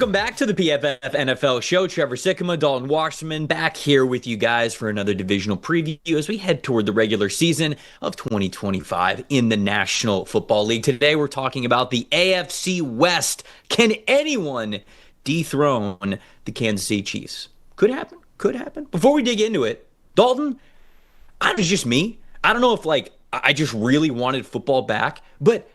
Welcome back to the PFF NFL show. Trevor Sikkema, Dalton Wasserman back here with you guys for another divisional preview as we head toward the regular season of 2025 in the National Football League. Today we're talking about the AFC West. Can anyone dethrone the Kansas City Chiefs? Could happen. Could happen. Before we dig into it, Dalton, it's just me. I don't know if I just really wanted football back, but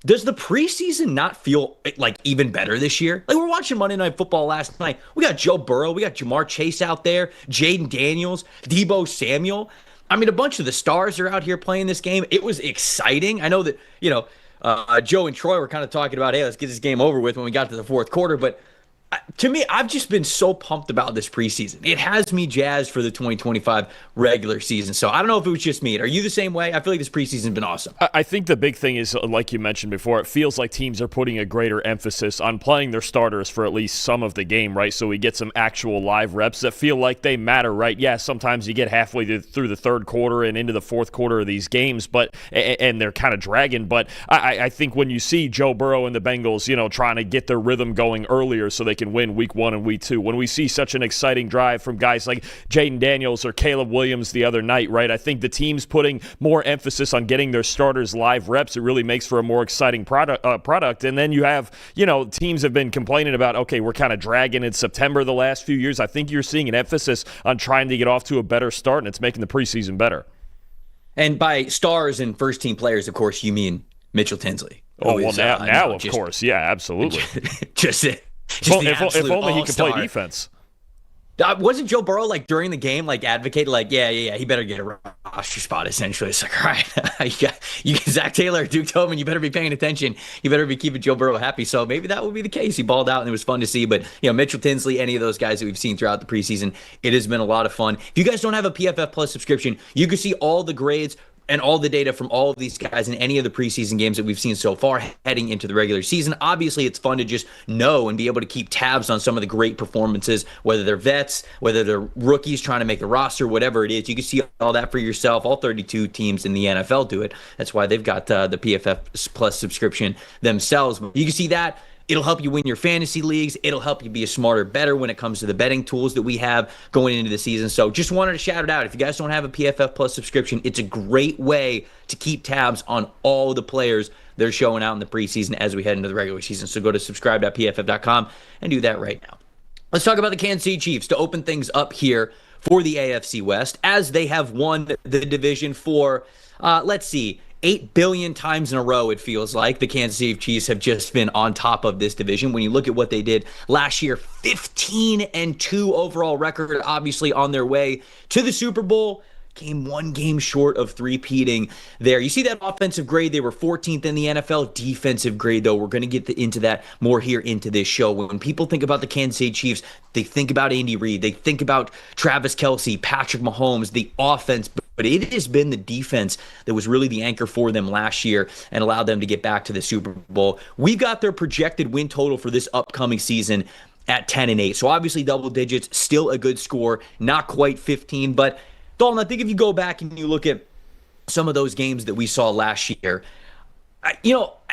does the preseason not feel like even better this year? Like, we're watching Monday Night Football last night. We got Joe Burrow. We got Jamar Chase out there, Jaden Daniels, Deebo Samuel. I mean, a bunch of the stars are out here playing this game. It was exciting. I know that, Joe and Troy were kind of talking about, hey, let's get this game over with when we got to the fourth quarter. But to me, I've just been so pumped about this preseason. It has me jazzed for the 2025 regular season. So I don't know if it was just me. Are you the same way? I feel like this preseason's been awesome. I think the big thing is, like you mentioned before, it feels like teams are putting a greater emphasis on playing their starters for at least some of the game, right? So we get some actual live reps that feel like they matter, right? Yeah, sometimes you get halfway through the third quarter and into the fourth quarter of these games, and they're kind of dragging. But I think when you see Joe Burrow and the Bengals, trying to get their rhythm going earlier so they can win week 1 and week 2. When we see such an exciting drive from guys like Jaden Daniels or Caleb Williams the other night, right? I think the team's putting more emphasis on getting their starters live reps. It really makes for a more exciting product. And then you have, teams have been complaining about, okay, we're kind of dragging in September the last few years. I think you're seeing an emphasis on trying to get off to a better start, and it's making the preseason better. And by stars and first-team players, of course, you mean Mitchell Tinsley. Oh, well, now of course. Yeah, absolutely. If only he could play defense. Wasn't Joe Burrow during the game advocated he better get a roster spot essentially? It's like, all right, you got Zach Taylor, Duke Tobin, you better be paying attention. You better be keeping Joe Burrow happy. So maybe that will be the case. He balled out and it was fun to see. But Mitchell Tinsley, any of those guys that we've seen throughout the preseason, it has been a lot of fun. If you guys don't have a PFF Plus subscription, you can see all the grades and all the data from all of these guys in any of the preseason games that we've seen so far heading into the regular season. Obviously, it's fun to just know and be able to keep tabs on some of the great performances, whether they're vets, whether they're rookies trying to make the roster, whatever it is. You can see all that for yourself. All 32 teams in the NFL do it. That's why they've got the PFF Plus subscription themselves. You can see that. It'll help you win your fantasy leagues. It'll help you be a smarter, better when it comes to the betting tools that we have going into the season. So just wanted to shout it out. If you guys don't have a PFF Plus subscription, it's a great way to keep tabs on all the players that are showing out in the preseason as we head into the regular season. So go to subscribe.pff.com and do that right now. Let's talk about the Kansas City Chiefs to open things up here for the AFC West, as they have won the division for, 8 billion times in a row, it feels like. The Kansas City Chiefs have just been on top of this division. When you look at what they did last year, 15-2 overall record, obviously on their way to the Super Bowl. Came one game short of three-peating there. You see that offensive grade, they were 14th in the NFL. Defensive grade, though, we're going to get into that more here into this show. When people think about the Kansas City Chiefs, they think about Andy Reid. They think about Travis Kelce, Patrick Mahomes, the offense. But it has been the defense that was really the anchor for them last year and allowed them to get back to the Super Bowl. We've got their projected win total for this upcoming season at 10-8. So obviously double digits, still a good score, not quite 15, but Dalton, I think if you go back and you look at some of those games that we saw last year,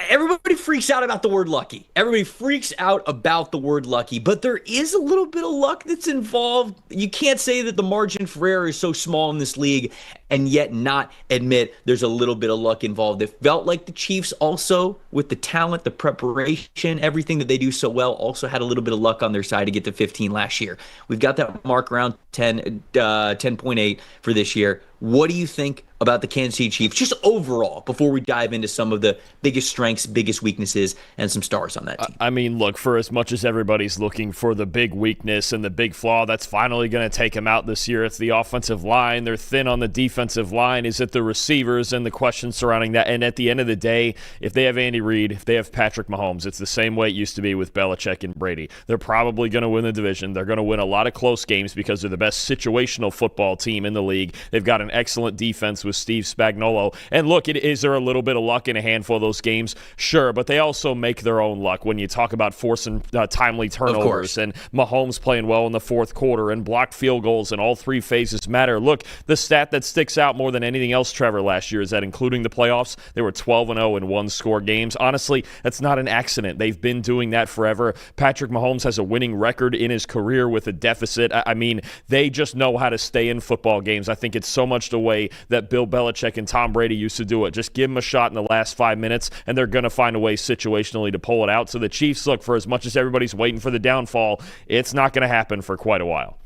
everybody freaks out about the word lucky. Everybody freaks out about the word lucky, but there is a little bit of luck that's involved. You can't say that the margin for error is so small in this league and yet not admit there's a little bit of luck involved. It felt like the Chiefs also, with the talent, the preparation, everything that they do so well, also had a little bit of luck on their side to get to 15 last year. We've got that mark around 10.8 for this year. What do you think about the Kansas City Chiefs, just overall, before we dive into some of the biggest strengths, biggest weaknesses, and some stars on that team? I mean, look, for as much as everybody's looking for the big weakness and the big flaw that's finally going to take them out this year, it's the offensive line. They're thin on the defensive line. Is it the receivers and the questions surrounding that? And at the end of the day, if they have Andy Reid, if they have Patrick Mahomes, it's the same way it used to be with Belichick and Brady. They're probably going to win the division. They're going to win a lot of close games because they're the best situational football team in the league. They've got an excellent defense with Steve Spagnuolo. And look, is there a little bit of luck in a handful of those games? games, sure, but they also make their own luck when you talk about forcing timely turnovers and Mahomes playing well in the fourth quarter and blocked field goals, and all three phases matter. Look, the stat that sticks out more than anything else, Trevor, last year is that including the playoffs, they were 12-0 in one-score games. Honestly, that's not an accident. They've been doing that forever. Patrick Mahomes has a winning record in his career with a deficit. I mean, they just know how to stay in football games. I think it's so much the way that Bill Belichick and Tom Brady used to do it. Just give them a shot in the last 5 minutes, and they're going to find a way situationally to pull it out. So the Chiefs, look, for as much as everybody's waiting for the downfall, it's not going to happen for quite a while.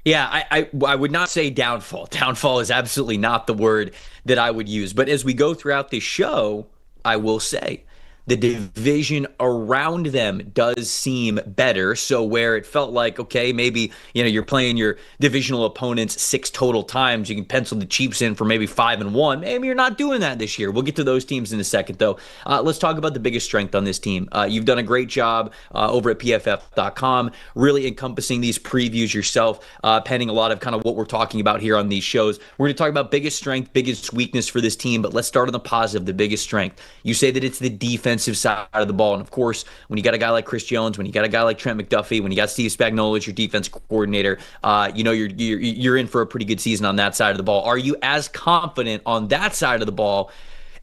Yeah, I would not say downfall. Downfall is absolutely not the word that I would use. But as we go throughout this show, I will say the division around them does seem better. So where it felt like, okay, maybe, you're playing your divisional opponents 6 total times, you can pencil the Chiefs in for maybe 5-1. Maybe you're not doing that this year. We'll get to those teams in a second, though. Let's talk about the biggest strength on this team. You've done a great job over at PFF.com, really encompassing these previews yourself, penning a lot of kind of what we're talking about here on these shows. We're going to talk about biggest strength, biggest weakness for this team, but let's start on the positive, the biggest strength. You say that it's the defensive side of the ball. And of course, when you got a guy like Chris Jones, when you got a guy like Trent McDuffie, when you got Steve Spagnuolo as your defense coordinator, you're in for a pretty good season on that side of the ball. Are you as confident on that side of the ball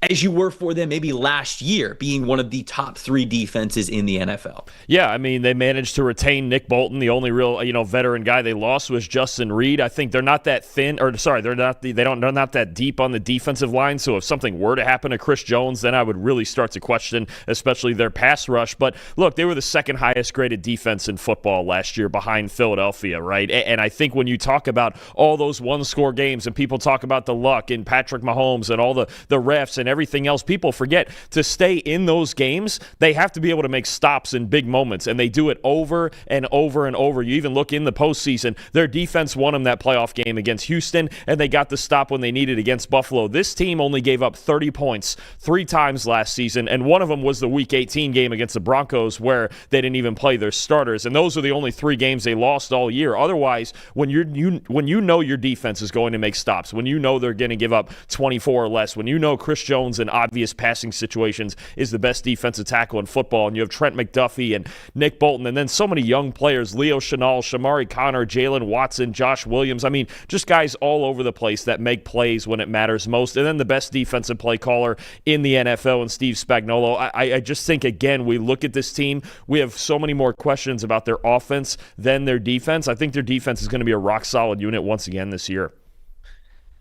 as you were for them maybe last year, being one of the top 3 defenses in the NFL? Yeah, I mean, they managed to retain Nick Bolton. The only real, veteran guy they lost was Justin Reed. I think they're not that thin, or sorry, they're not that deep on the defensive line. So if something were to happen to Chris Jones, then I would really start to question, especially their pass rush. But look, they were the second highest graded defense in football last year behind Philadelphia, right? And I think when you talk about all those one-score games and people talk about the luck and Patrick Mahomes and all the refs and everything else, people forget to stay in those games. They have to be able to make stops in big moments, and they do it over and over and over. You even look in the postseason, their defense won them that playoff game against Houston, and they got the stop when they needed against Buffalo. This team only gave up 30 points 3 times last season, and one of them was the Week 18 game against the Broncos where they didn't even play their starters, and those are the only 3 games they lost all year. Otherwise, when you know your defense is going to make stops, when you know they're going to give up 24 or less, when you know Chris Jones in obvious passing situations is the best defensive tackle in football, and you have Trent McDuffie and Nick Bolton, and then so many young players, Leo Chenal, Shamari Connor, Jalen Watson, Josh Williams. I mean, just guys all over the place that make plays when it matters most. And then the best defensive play caller in the NFL and Steve Spagnuolo. I just think, again, we look at this team, we have so many more questions about their offense than their defense. I think their defense is going to be a rock-solid unit once again this year.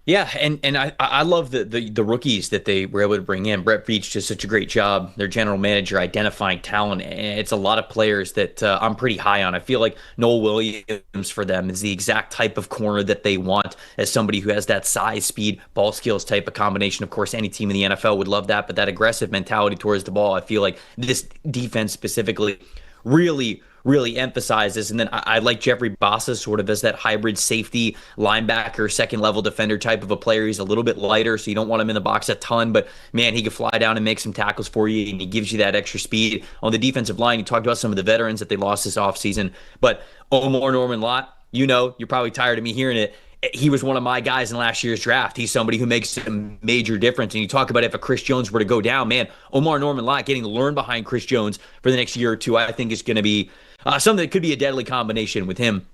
Yeah, and I love the rookies that they were able to bring in. Brett Veach does such a great job, their general manager, identifying talent. It's a lot of players that I'm pretty high on. I feel like Noel Williams for them is the exact type of corner that they want, as somebody who has that size, speed, ball skills type of combination. Of course, any team in the NFL would love that, but that aggressive mentality towards the ball, I feel like this defense specifically really emphasizes. And then I like Jeffrey Bossa sort of as that hybrid safety linebacker, second level defender type of a player. He's a little bit lighter, so you don't want him in the box a ton, but man, he can fly down and make some tackles for you, and he gives you that extra speed. On the defensive line, you talked about some of the veterans that they lost this offseason, but Omar Norman Lott, you're probably tired of me hearing it. He was one of my guys in last year's draft. He's somebody who makes a major difference. And you talk about if a Chris Jones were to go down, man, Omar Norman Lott getting to learn behind Chris Jones for the next year or two, I think is going to be something that could be a deadly combination with him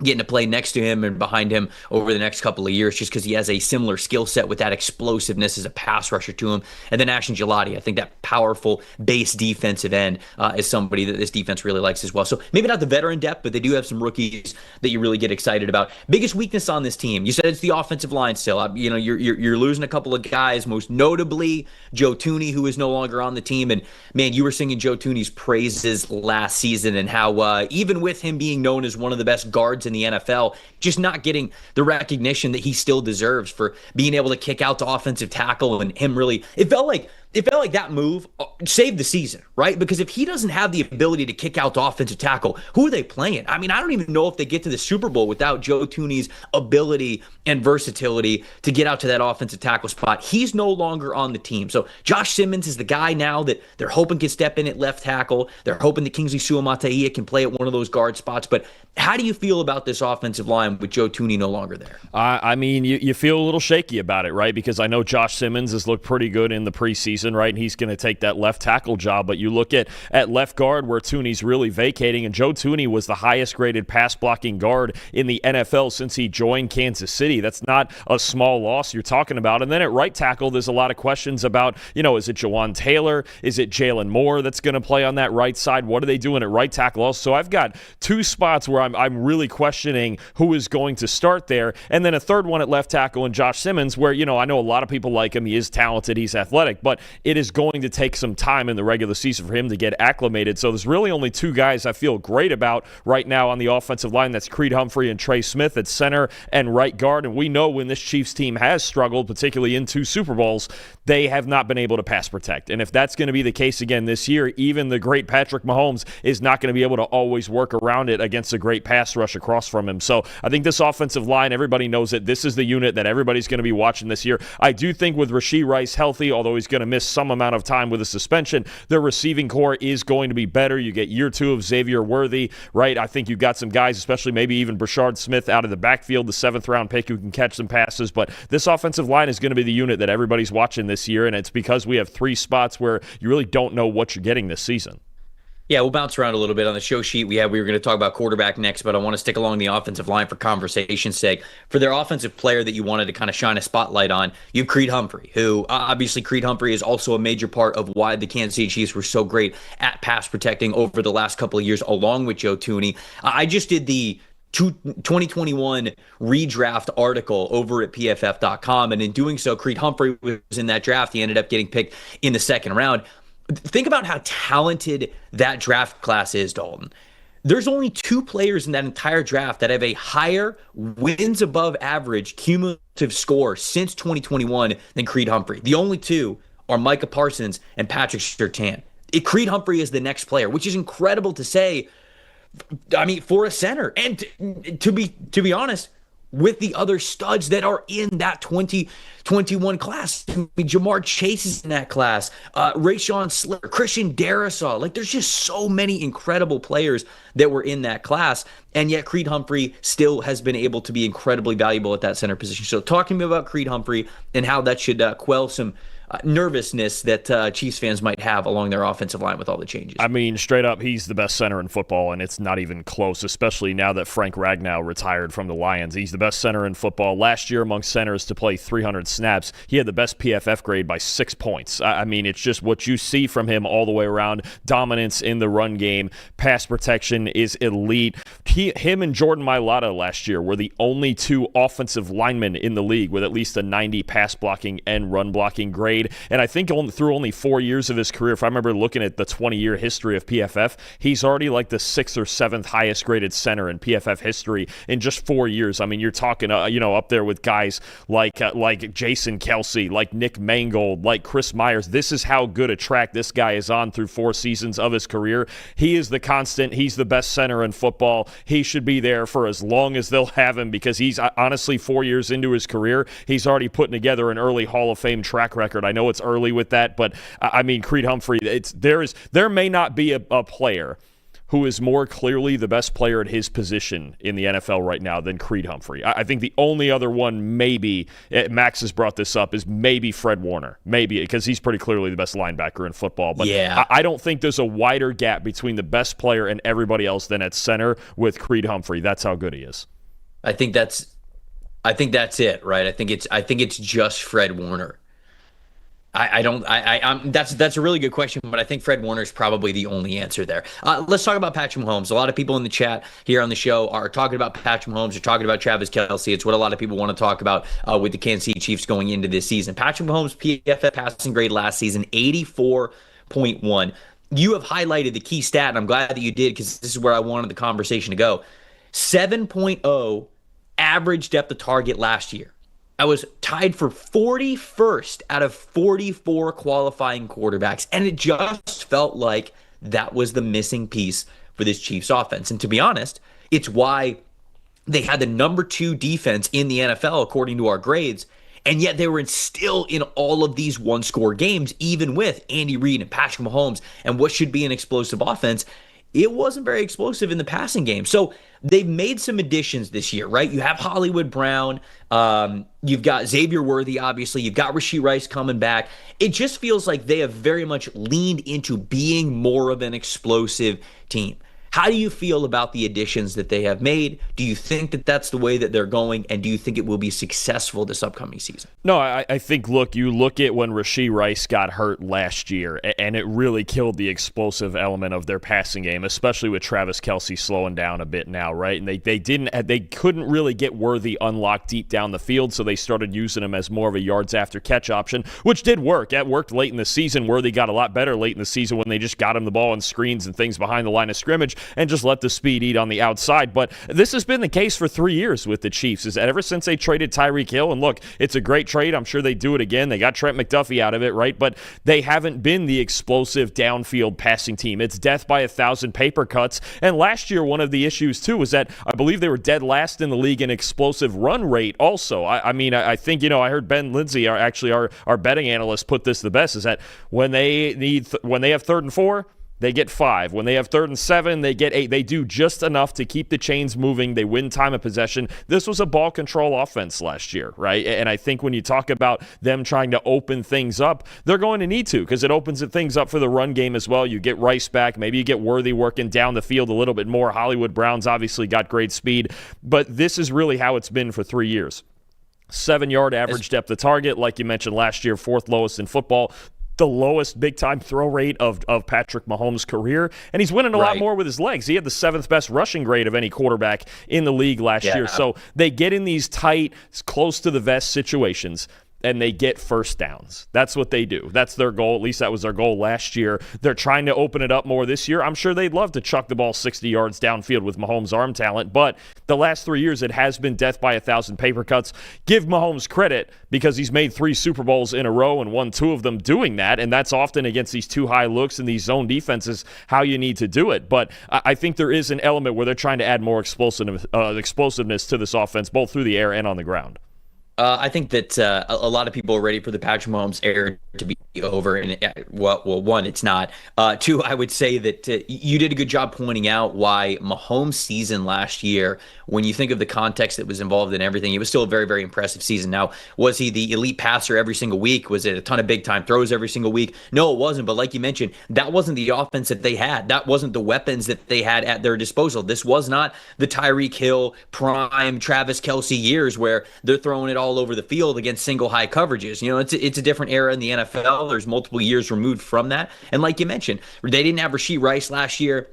getting to play next to him and behind him over the next couple of years, just because he has a similar skill set with that explosiveness as a pass rusher to him. And then Ashton Gelati, I think that powerful base defensive end is somebody that this defense really likes as well. So maybe not the veteran depth, but they do have some rookies that you really get excited about. Biggest weakness on this team, you said it's the offensive line still. You're losing a couple of guys, most notably Joe Thuney, who is no longer on the team. And man, you were singing Joe Thuney's praises last season, and how even with him being known as one of the best guards in the NFL, just not getting the recognition that he still deserves for being able to kick out to offensive tackle, and him really, it felt like that move saved the season, right? Because if he doesn't have the ability to kick out to offensive tackle, who are they playing? I mean, I don't even know if they get to the Super Bowl without Joe Thuney's ability and versatility to get out to that offensive tackle spot. He's no longer on the team. So Josh Simmons is the guy now that they're hoping can step in at left tackle. They're hoping that Kingsley Suamataia can play at one of those guard spots. But how do you feel about this offensive line with Joe Thuney no longer there? I mean, you feel a little shaky about it, right? Because I know Josh Simmons has looked pretty good in the preseason. season, right? And he's going to take that left tackle job. But you look at left guard where Tooney's really vacating, and Joe Tooney was the highest graded pass blocking guard in the NFL since he joined Kansas City. That's not a small loss you're talking about. And then at right tackle, there's a lot of questions about, is it Jawan Taylor? Is it Jalen Moore that's going to play on that right side? What are they doing at right tackle also? So I've got two spots where I'm really questioning who is going to start there. And then a third one at left tackle and Josh Simmons, where, I know a lot of people like him. He is talented. He's athletic. But it is going to take some time in the regular season for him to get acclimated. So there's really only two guys I feel great about right now on the offensive line. That's Creed Humphrey and Trey Smith at center and right guard. And we know when this Chiefs team has struggled, particularly in 2 Super Bowls, they have not been able to pass protect. And if that's going to be the case again this year, even the great Patrick Mahomes is not going to be able to always work around it against a great pass rush across from him. So I think this offensive line, everybody knows it. This is the unit that everybody's going to be watching this year. I do think with Rashee Rice healthy, although he's going to miss some amount of time with a suspension, their receiving core is going to be better. You get year 2 of Xavier Worthy, right? I think you've got some guys, especially maybe even Brashard Smith out of the backfield, the 7th-round pick who can catch some passes. But this offensive line is going to be the unit that everybody's watching this year, and it's because we have 3 spots where you really don't know what you're getting this season. Yeah, we'll bounce around a little bit on the show sheet. We were going to talk about quarterback next, but I want to stick along the offensive line for conversation's sake. For their offensive player that you wanted to kind of shine a spotlight on, you have Creed Humphrey, who obviously Creed Humphrey is also a major part of why the Kansas City Chiefs were so great at pass protecting over the last couple of years, along with Joe Tooney. I just did the 2021 redraft article over at PFF.com, and in doing so, Creed Humphrey was in that draft. He ended up getting picked in the 2nd round. Think about how talented that draft class is, Dalton. There's only 2 players in that entire draft that have a higher wins above average cumulative score since 2021 than Creed Humphrey. The only 2 are Micah Parsons and Patrick Surtain. Creed Humphrey is the next player, which is incredible to say, for a center. And to be honest, with the other studs that are in that 2021 class. Jamar Chase is in that class. Rayshawn Slater, Christian Darrisaw. There's just so many incredible players that were in that class. And yet Creed Humphrey still has been able to be incredibly valuable at that center position. So talking to me about Creed Humphrey and how that should quell some nervousness that Chiefs fans might have along their offensive line with all the changes. Straight up, he's the best center in football, and it's not even close, especially now that Frank Ragnow retired from the Lions. He's the best center in football. Last year, among centers to play 300 snaps, he had the best PFF grade by 6 points. It's just what you see from him all the way around. Dominance in the run game. Pass protection is elite. Him and Jordan Mailata last year were the only 2 offensive linemen in the league with at least a 90 pass blocking and run blocking grade. And I think through only 4 years of his career, if I remember looking at the 20-year history of PFF, he's already like the 6th or 7th highest graded center in PFF history in just 4 years. You're talking, up there with guys like Jason Kelsey, like Nick Mangold, like Chris Myers. This is how good a track this guy is on through 4 seasons of his career. He is the constant. He's the best center in football. He should be there for as long as they'll have him, because he's honestly 4 years into his career. He's already putting together an early Hall of Fame track record. I know it's early with that, but Creed Humphrey, there may not be a player who is more clearly the best player at his position in the NFL right now than Creed Humphrey. I think the only other one, maybe, Max has brought this up, is maybe Fred Warner. Maybe, because he's pretty clearly the best linebacker in football. But yeah. I don't think there's a wider gap between the best player and everybody else than at center with Creed Humphrey. That's how good he is. I think that's it, right? I think it's just Fred Warner. That's a really good question, but I think Fred Warner is probably the only answer there. Let's talk about Patrick Mahomes. A lot of people in the chat here on the show are talking about Patrick Mahomes. They're talking about Travis Kelce. It's what a lot of people want to talk about with the Kansas City Chiefs going into this season. Patrick Mahomes' PFF passing grade last season, 84.1. You have highlighted the key stat, and I'm glad that you did, because this is where I wanted the conversation to go. 7.0 average depth of target last year. I was tied for 41st out of 44 qualifying quarterbacks, and it just felt like that was the missing piece for this Chiefs offense. And to be honest, it's why they had the number 2 defense in the NFL, according to our grades, and yet they were still in all of these one-score games, even with Andy Reid and Patrick Mahomes and what should be an explosive offense. it wasn't very explosive in the passing game. So they've made some additions this year, right? You have Hollywood Brown. You've got Xavier Worthy, obviously. You've got Rashee Rice coming back. It just feels like they have very much leaned into being more of an explosive team. How do you feel about the additions that they have made? Do you think that that's the way that they're going? And do you think it will be successful this upcoming season? No, I think, look, you look at when Rashee Rice got hurt last year, and it really killed the explosive element of their passing game, especially with Travis Kelce slowing down a bit now, right? And they couldn't really get Worthy unlocked deep down the field, so they started using him as more of a yards after catch option, which did work. It worked late in the season. Worthy got a lot better late in the season when they just got him the ball on screens and things behind the line of scrimmage, and just let the speed eat on the outside. But this has been the case for 3 years with the Chiefs, is that ever since they traded Tyreek Hill, and look, it's a great trade. I'm sure they do it again. They got Trent McDuffie out of it, right? But they haven't been the explosive downfield passing team. It's death by 1,000 paper cuts. And last year, one of the issues, too, was that I believe they were dead last in the league in explosive run rate also. I think, I heard Ben Lindsay, our betting analyst, put this the best, is that when they have 3rd and 4, they get 5. When they have 3rd and 7, they get 8. They do just enough to keep the chains moving. They win time of possession. This was a ball control offense last year, right? And I think when you talk about them trying to open things up, they're going to need to, because it opens things up for the run game as well. You get Rice back. Maybe you get Worthy working down the field a little bit more. Hollywood Brown's obviously got great speed. But this is really how it's been for 3 years. 7-yard average depth of target, like you mentioned last year, 4th lowest in football. The lowest big-time throw rate of Patrick Mahomes' career, and he's winning a lot more with his legs. He had the 7th best rushing grade of any quarterback in the league last year. So they get in these tight, close to the vest situations, and they get first downs. That's what they do. That's their goal. At least that was their goal last year. They're trying to open it up more this year. I'm sure they'd love to chuck the ball 60 yards downfield with Mahomes' arm talent, but the last 3 years it has been death by 1,000 paper cuts. Give Mahomes credit, because he's made 3 Super Bowls in a row and won 2 of them doing that, and that's often against these too high looks and these zone defenses how you need to do it. But I think there is an element where they're trying to add more explosiveness to this offense, both through the air and on the ground. I think that a lot of people are ready for the Patrick Mahomes era to be over. And one, it's not. 2, I would say that you did a good job pointing out why Mahomes' season last year, when you think of the context that was involved in everything, it was still a very, very impressive season. Now, was he the elite passer every single week? Was it a ton of big-time throws every single week? No, it wasn't. But like you mentioned, that wasn't the offense that they had. That wasn't the weapons that they had at their disposal. This was not the Tyreek Hill, prime Travis Kelce years where they're throwing it all over the field against single high coverages. It's a different era in the NFL. There's multiple years removed from that. And like you mentioned, they didn't have Rashee Rice last year.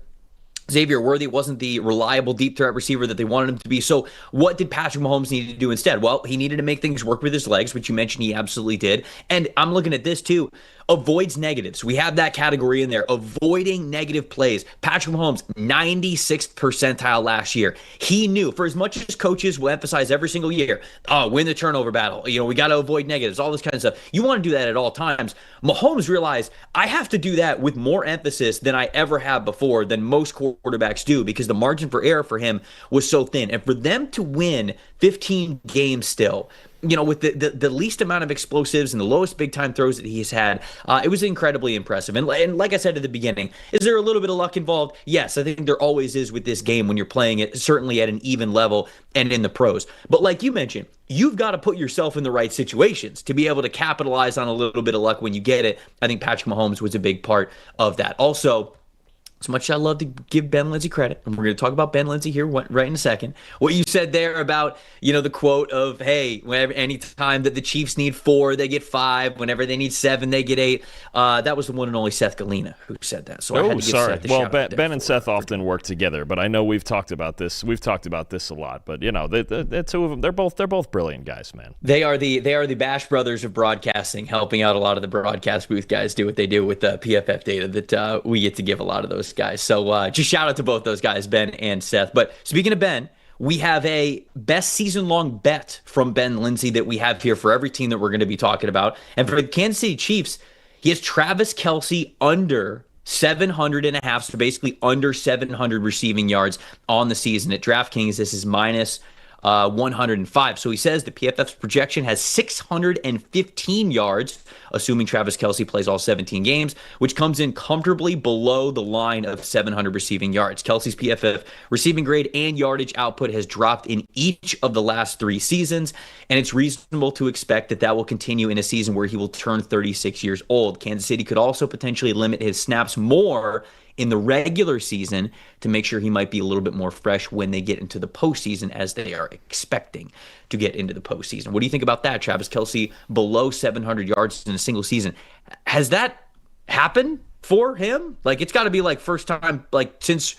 Xavier Worthy wasn't the reliable deep threat receiver that they wanted him to be. So what did Patrick Mahomes need to do instead? Well, he needed to make things work with his legs, which you mentioned he absolutely did. And I'm looking at this too. Avoids negatives. We have that category in there. Avoiding negative plays. Patrick Mahomes, 96th percentile last year. He knew, for as much as coaches will emphasize every single year, win the turnover battle. We got to avoid negatives, all this kind of stuff. You want to do that at all times. Mahomes realized, I have to do that with more emphasis than I ever have before, than most quarterbacks do, because the margin for error for him was so thin. And for them to win 15 games still, with the least amount of explosives and the lowest big-time throws that he's had, it was incredibly impressive. And like I said at the beginning, is there a little bit of luck involved? Yes, I think there always is with this game when you're playing it, certainly at an even level and in the pros. But like you mentioned, you've got to put yourself in the right situations to be able to capitalize on a little bit of luck when you get it. I think Patrick Mahomes was a big part of that. Also, as much as I love to give Ben Lindsay credit, and we're going to talk about Ben Lindsay here right in a second, what you said there about, the quote of, hey, whenever any time that the Chiefs need 4, they get 5. Whenever they need 7, they get 8. That was the one and only Seth Galina who said that. So I had to give Seth a shout out. Ben and Seth often work together, but I know we've talked about this. We've talked about this a lot. But the 2 of them, they're both brilliant guys, man. They are the Bash brothers of broadcasting, helping out a lot of the broadcast booth guys do what they do with the PFF data that we get to give a lot of those guys. So just shout out to both those guys, Ben and Seth. But speaking of Ben, we have a best season-long bet from Ben Lindsay that we have here for every team that we're going to be talking about. And for the Kansas City Chiefs, he has Travis Kelce under 700.5, so basically under 700 receiving yards on the season. At DraftKings, this is minus 105. So he says the PFF's projection has 615 yards, assuming Travis Kelce plays all 17 games, which comes in comfortably below the line of 700 receiving yards. Kelce's PFF receiving grade and yardage output has dropped in each of the last 3 seasons, and it's reasonable to expect that will continue in a season where he will turn 36 years old. Kansas City could also potentially limit his snaps more in the regular season to make sure he might be a little bit more fresh when they get into the postseason, as they are expecting to get into the postseason. What do you think about that? Travis Kelce below 700 yards in a single season. Has that happened for him? Like, it's got to be like first time, like since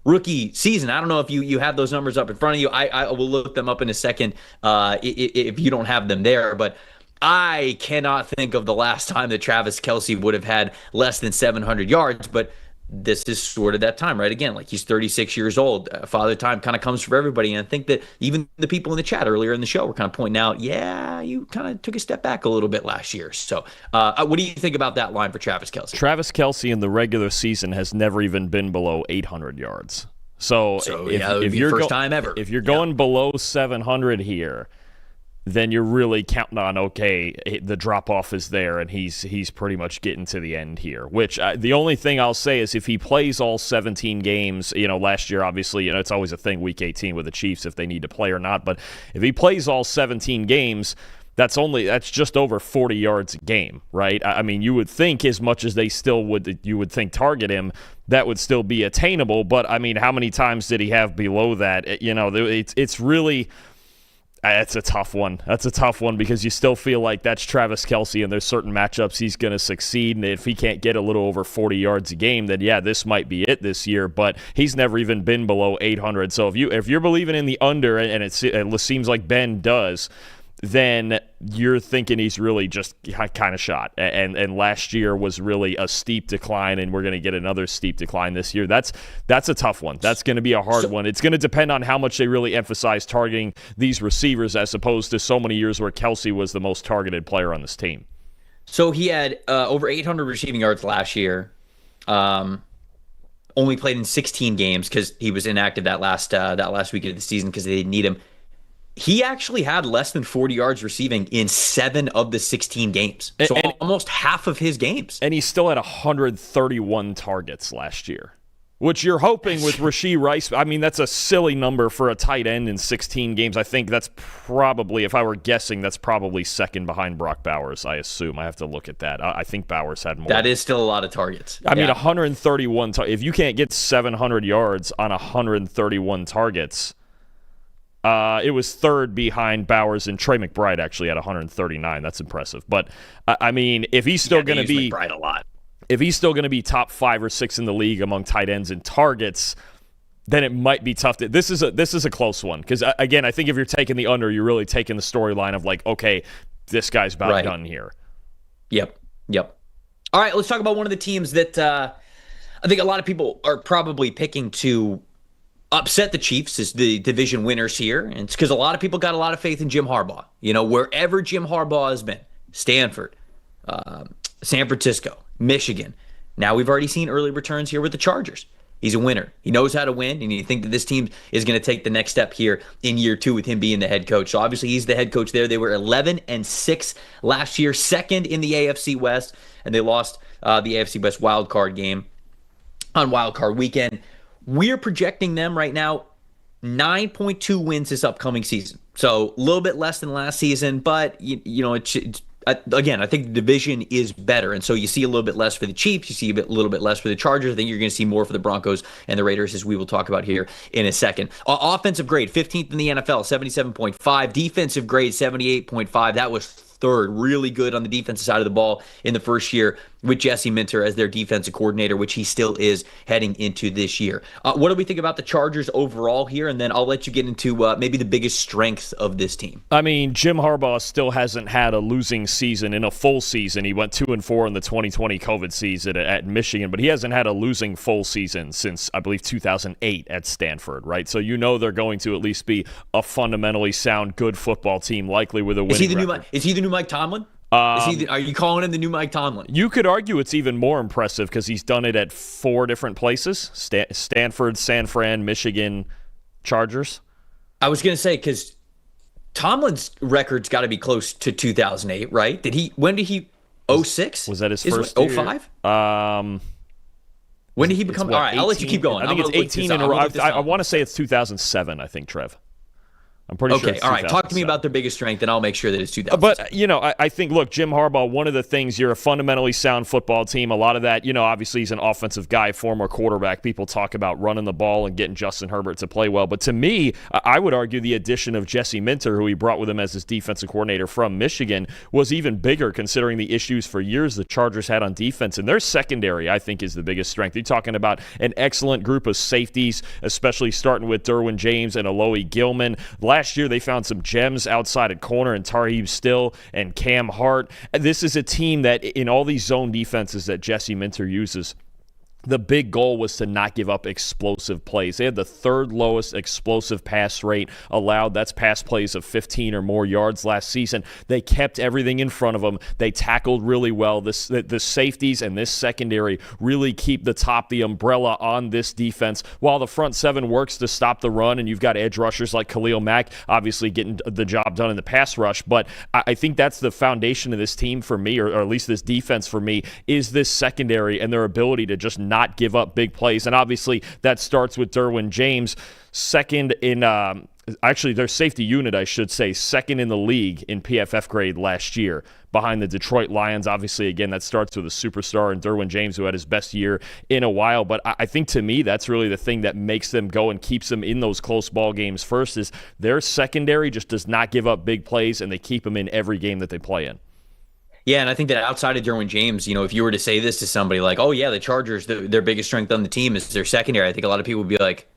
rookie season. I don't know if you have those numbers up in front of you. I will look them up in a second if you don't have them there, but I cannot think of the last time that Travis Kelce would have had less than 700 yards, but this is sort of that time, right? Again, like, he's 36 years old. Father time kind of comes for everybody. And I think that even the people in the chat earlier in the show were kind of pointing out, yeah, you kind of took a step back a little bit last year. So what do you think about that line for Travis Kelce? Travis Kelce in the regular season has never even been below 800 yards. So if you're first time ever. If you're going below 700 here, then you're really counting on, okay, the drop-off is there, and he's pretty much getting to the end here, which the only thing I'll say is if he plays all 17 games, last year, obviously, it's always a thing, Week 18 with the Chiefs, if they need to play or not, but if he plays all 17 games, that's just over 40 yards a game, right? I mean, you would think as much as they still you would think target him, that would still be attainable, but, I mean, how many times did he have below that? It's really... That's a tough one. That's a tough one because you still feel like that's Travis Kelce, and there's certain matchups he's going to succeed. And if he can't get a little over 40 yards a game, then yeah, this might be it this year. But he's never even been below 800. So if you're believing in the under, and it seems like Ben does, then you're thinking he's really just kind of shot. And last year was really a steep decline, and we're going to get another steep decline this year. That's a tough one. That's going to be a hard one. It's going to depend on how much they really emphasize targeting these receivers as opposed to so many years where Kelce was the most targeted player on this team. So he had over 800 receiving yards last year. Only played in 16 games because he was inactive that last week of the season because they didn't need him. He actually had less than 40 yards receiving in 7 of the 16 games. So almost half of his games. And he still had 131 targets last year, which you're hoping with Rashee Rice. I mean, that's a silly number for a tight end in 16 games. I think that's probably, if I were guessing, that's probably second behind Brock Bowers, I assume. I have to look at that. I think Bowers had more. That is still a lot of targets. I mean, 131. If you can't get 700 yards on 131 targets... it was third behind Bowers, and Trey McBride actually had 139. That's impressive. But I mean, if he's still going to be McBride a lot, if he's still going to be top 5 or 6 in the league among tight ends and targets, then it might be tough. This is a close one because again, I think if you're taking the under, you're really taking the storyline of like, okay, this guy's about done here. Yep. All right, let's talk about one of the teams that I think a lot of people are probably picking to upset the Chiefs as the division winners here. And it's because a lot of people got a lot of faith in Jim Harbaugh. Wherever Jim Harbaugh has been, Stanford, San Francisco, Michigan. Now we've already seen early returns here with the Chargers. He's a winner. He knows how to win, and you think that this team is going to take the next step here in year 2 with him being the head coach. So obviously he's the head coach there. They were 11-6 last year, second in the AFC West, and they lost the AFC West wildcard game on wildcard weekend. We're projecting them right now 9.2 wins this upcoming season. So a little bit less than last season, but it's again, I think the division is better. And so you see a little bit less for the Chiefs. You see a little bit less for the Chargers. I think you're going to see more for the Broncos and the Raiders, as we will talk about here in a second. Offensive grade, 15th in the NFL, 77.5. Defensive grade, 78.5. That was third. Really good on the defensive side of the ball in the first year with Jesse Minter as their defensive coordinator, which he still is heading into this year. What do we think about the Chargers overall here? And then I'll let you get into maybe the biggest strengths of this team. I mean, Jim Harbaugh still hasn't had a losing season in a full season. He went 2-4 in the 2020 COVID season at Michigan, but he hasn't had a losing full season since, I believe, 2008 at Stanford, right? So they're going to at least be a fundamentally sound, good football team, likely with a winning record. Is he the new Mike Tomlin? Are you calling him the new Mike Tomlin? You could argue it's even more impressive because he's done it at 4 different places: Stanford, San Fran, Michigan, Chargers. I was going to say, because Tomlin's record's got to be close to 2008, right? When did he, 06? Was that his Is first it year? 05? When did he become? All right, 18? I'll let you keep going. I think it's 18 in a row. I want to say it's 2007, I think, Trev. I'm pretty sure. Okay, all right. Talk to me about their biggest strength, and I'll make sure that it's 2000. But, I think, look, Jim Harbaugh, one of the things, you're a fundamentally sound football team. A lot of that, obviously he's an offensive guy, former quarterback. People talk about running the ball and getting Justin Herbert to play well. But to me, I would argue the addition of Jesse Minter, who he brought with him as his defensive coordinator from Michigan, was even bigger considering the issues for years the Chargers had on defense. And their secondary, I think, is the biggest strength. You're talking about an excellent group of safeties, especially starting with Derwin James and Alohi Gilman. Last year, they found some gems outside at corner and Tarheeb Still and Cam Hart. This is a team that in all these zone defenses that Jesse Minter uses, the big goal was to not give up explosive plays. They had the third lowest explosive pass rate allowed. That's pass plays of 15 or more yards last season. They kept everything in front of them. They tackled really well. The safeties and this secondary really keep the umbrella on this defense while the front seven works to stop the run, and you've got edge rushers like Khalil Mack obviously getting the job done in the pass rush. But I think that's the foundation of this team for me, or at least this defense for me, is this secondary and their ability to just not give up big plays. And obviously that starts with Derwin James, second in actually their safety unit, I should say, second in the league in PFF grade last year behind the Detroit Lions. Obviously, again, that starts with a superstar in Derwin James, who had his best year in a while. But I think, to me, that's really the thing that makes them go and keeps them in those close ball games first, is their secondary just does not give up big plays, and they keep them in every game that they play in. Yeah, and I think that outside of Derwin James, if you were to say this to somebody like, oh, yeah, the Chargers, their biggest strength on the team is their secondary, I think a lot of people would be like,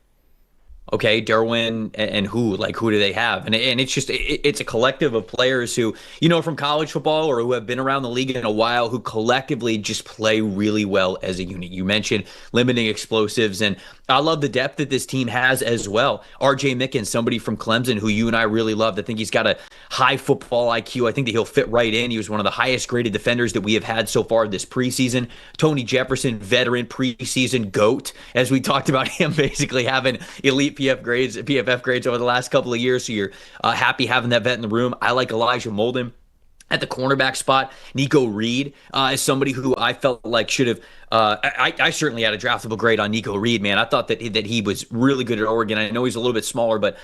okay, Derwin and who? Like, who do they have? And it's just, it's a collective of players who, from college football or who have been around the league in a while, who collectively just play really well as a unit. You mentioned limiting explosives, and I love the depth that this team has as well. R.J. Mickens, somebody from Clemson who you and I really loved. I think he's got a high football IQ. I think that he'll fit right in. He was one of the highest graded defenders that we have had so far this preseason. Tony Jefferson, veteran preseason GOAT, as we talked about him basically having elite PFF grades over the last couple of years. So you're happy having that vet in the room. I like Elijah Molden at the cornerback spot. Nico Reed is somebody who I felt like should have. I certainly had a draftable grade on Nico Reed, man. I thought that he was really good at Oregon. I know he's a little bit smaller, but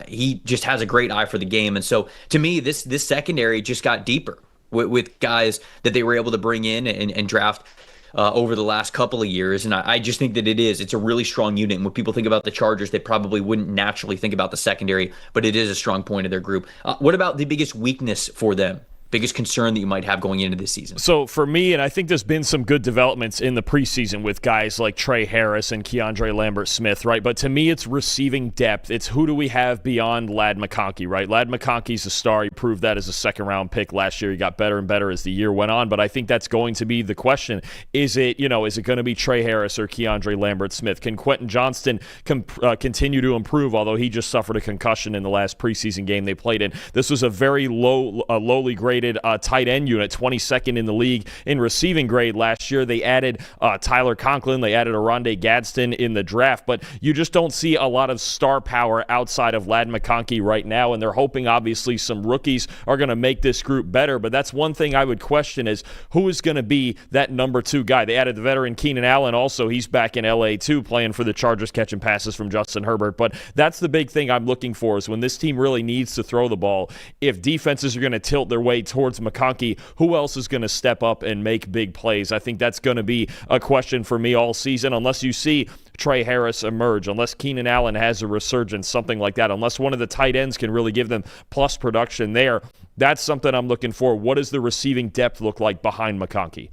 he just has a great eye for the game. And so to me, this secondary just got deeper with guys that they were able to bring in and draft over the last couple of years. And I just think that it's a really strong unit. And when people think about the Chargers, they probably wouldn't naturally think about the secondary, but it is a strong point of their group. What about the biggest weakness for them? Biggest concern that you might have going into this season? So for me, and I think there's been some good developments in the preseason with guys like Trey Harris and Keandre Lambert-Smith, right? But to me, it's receiving depth. It's who do we have beyond Ladd McConkey, right? Ladd McConkey's a star. He proved that as a second-round pick last year. He got better and better as the year went on. But I think that's going to be the question. Is it going to be Trey Harris or Keandre Lambert-Smith? Can Quentin Johnston continue to improve, although he just suffered a concussion in the last preseason game they played in? This was a very lowly graded tight end unit, 22nd in the league in receiving grade last year. They added Tyler Conklin. They added Oronde Gadsden in the draft, but you just don't see a lot of star power outside of Ladd McConkey right now, and they're hoping, obviously, some rookies are going to make this group better, but that's one thing I would question is who is going to be that number two guy. They added the veteran Keenan Allen also. He's back in L.A. too, playing for the Chargers, catching passes from Justin Herbert, but that's the big thing I'm looking for is when this team really needs to throw the ball, if defenses are going to tilt their way towards McConkey, who else is going to step up and make big plays? I think that's going to be a question for me all season, unless you see Trey Harris emerge, unless Keenan Allen has a resurgence, something like that, unless one of the tight ends can really give them plus production there. That's something I'm looking for. What does the receiving depth look like behind McConkey?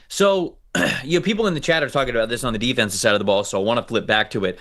So, people in the chat are talking about this on the defensive side of the ball, so I want to flip back to it.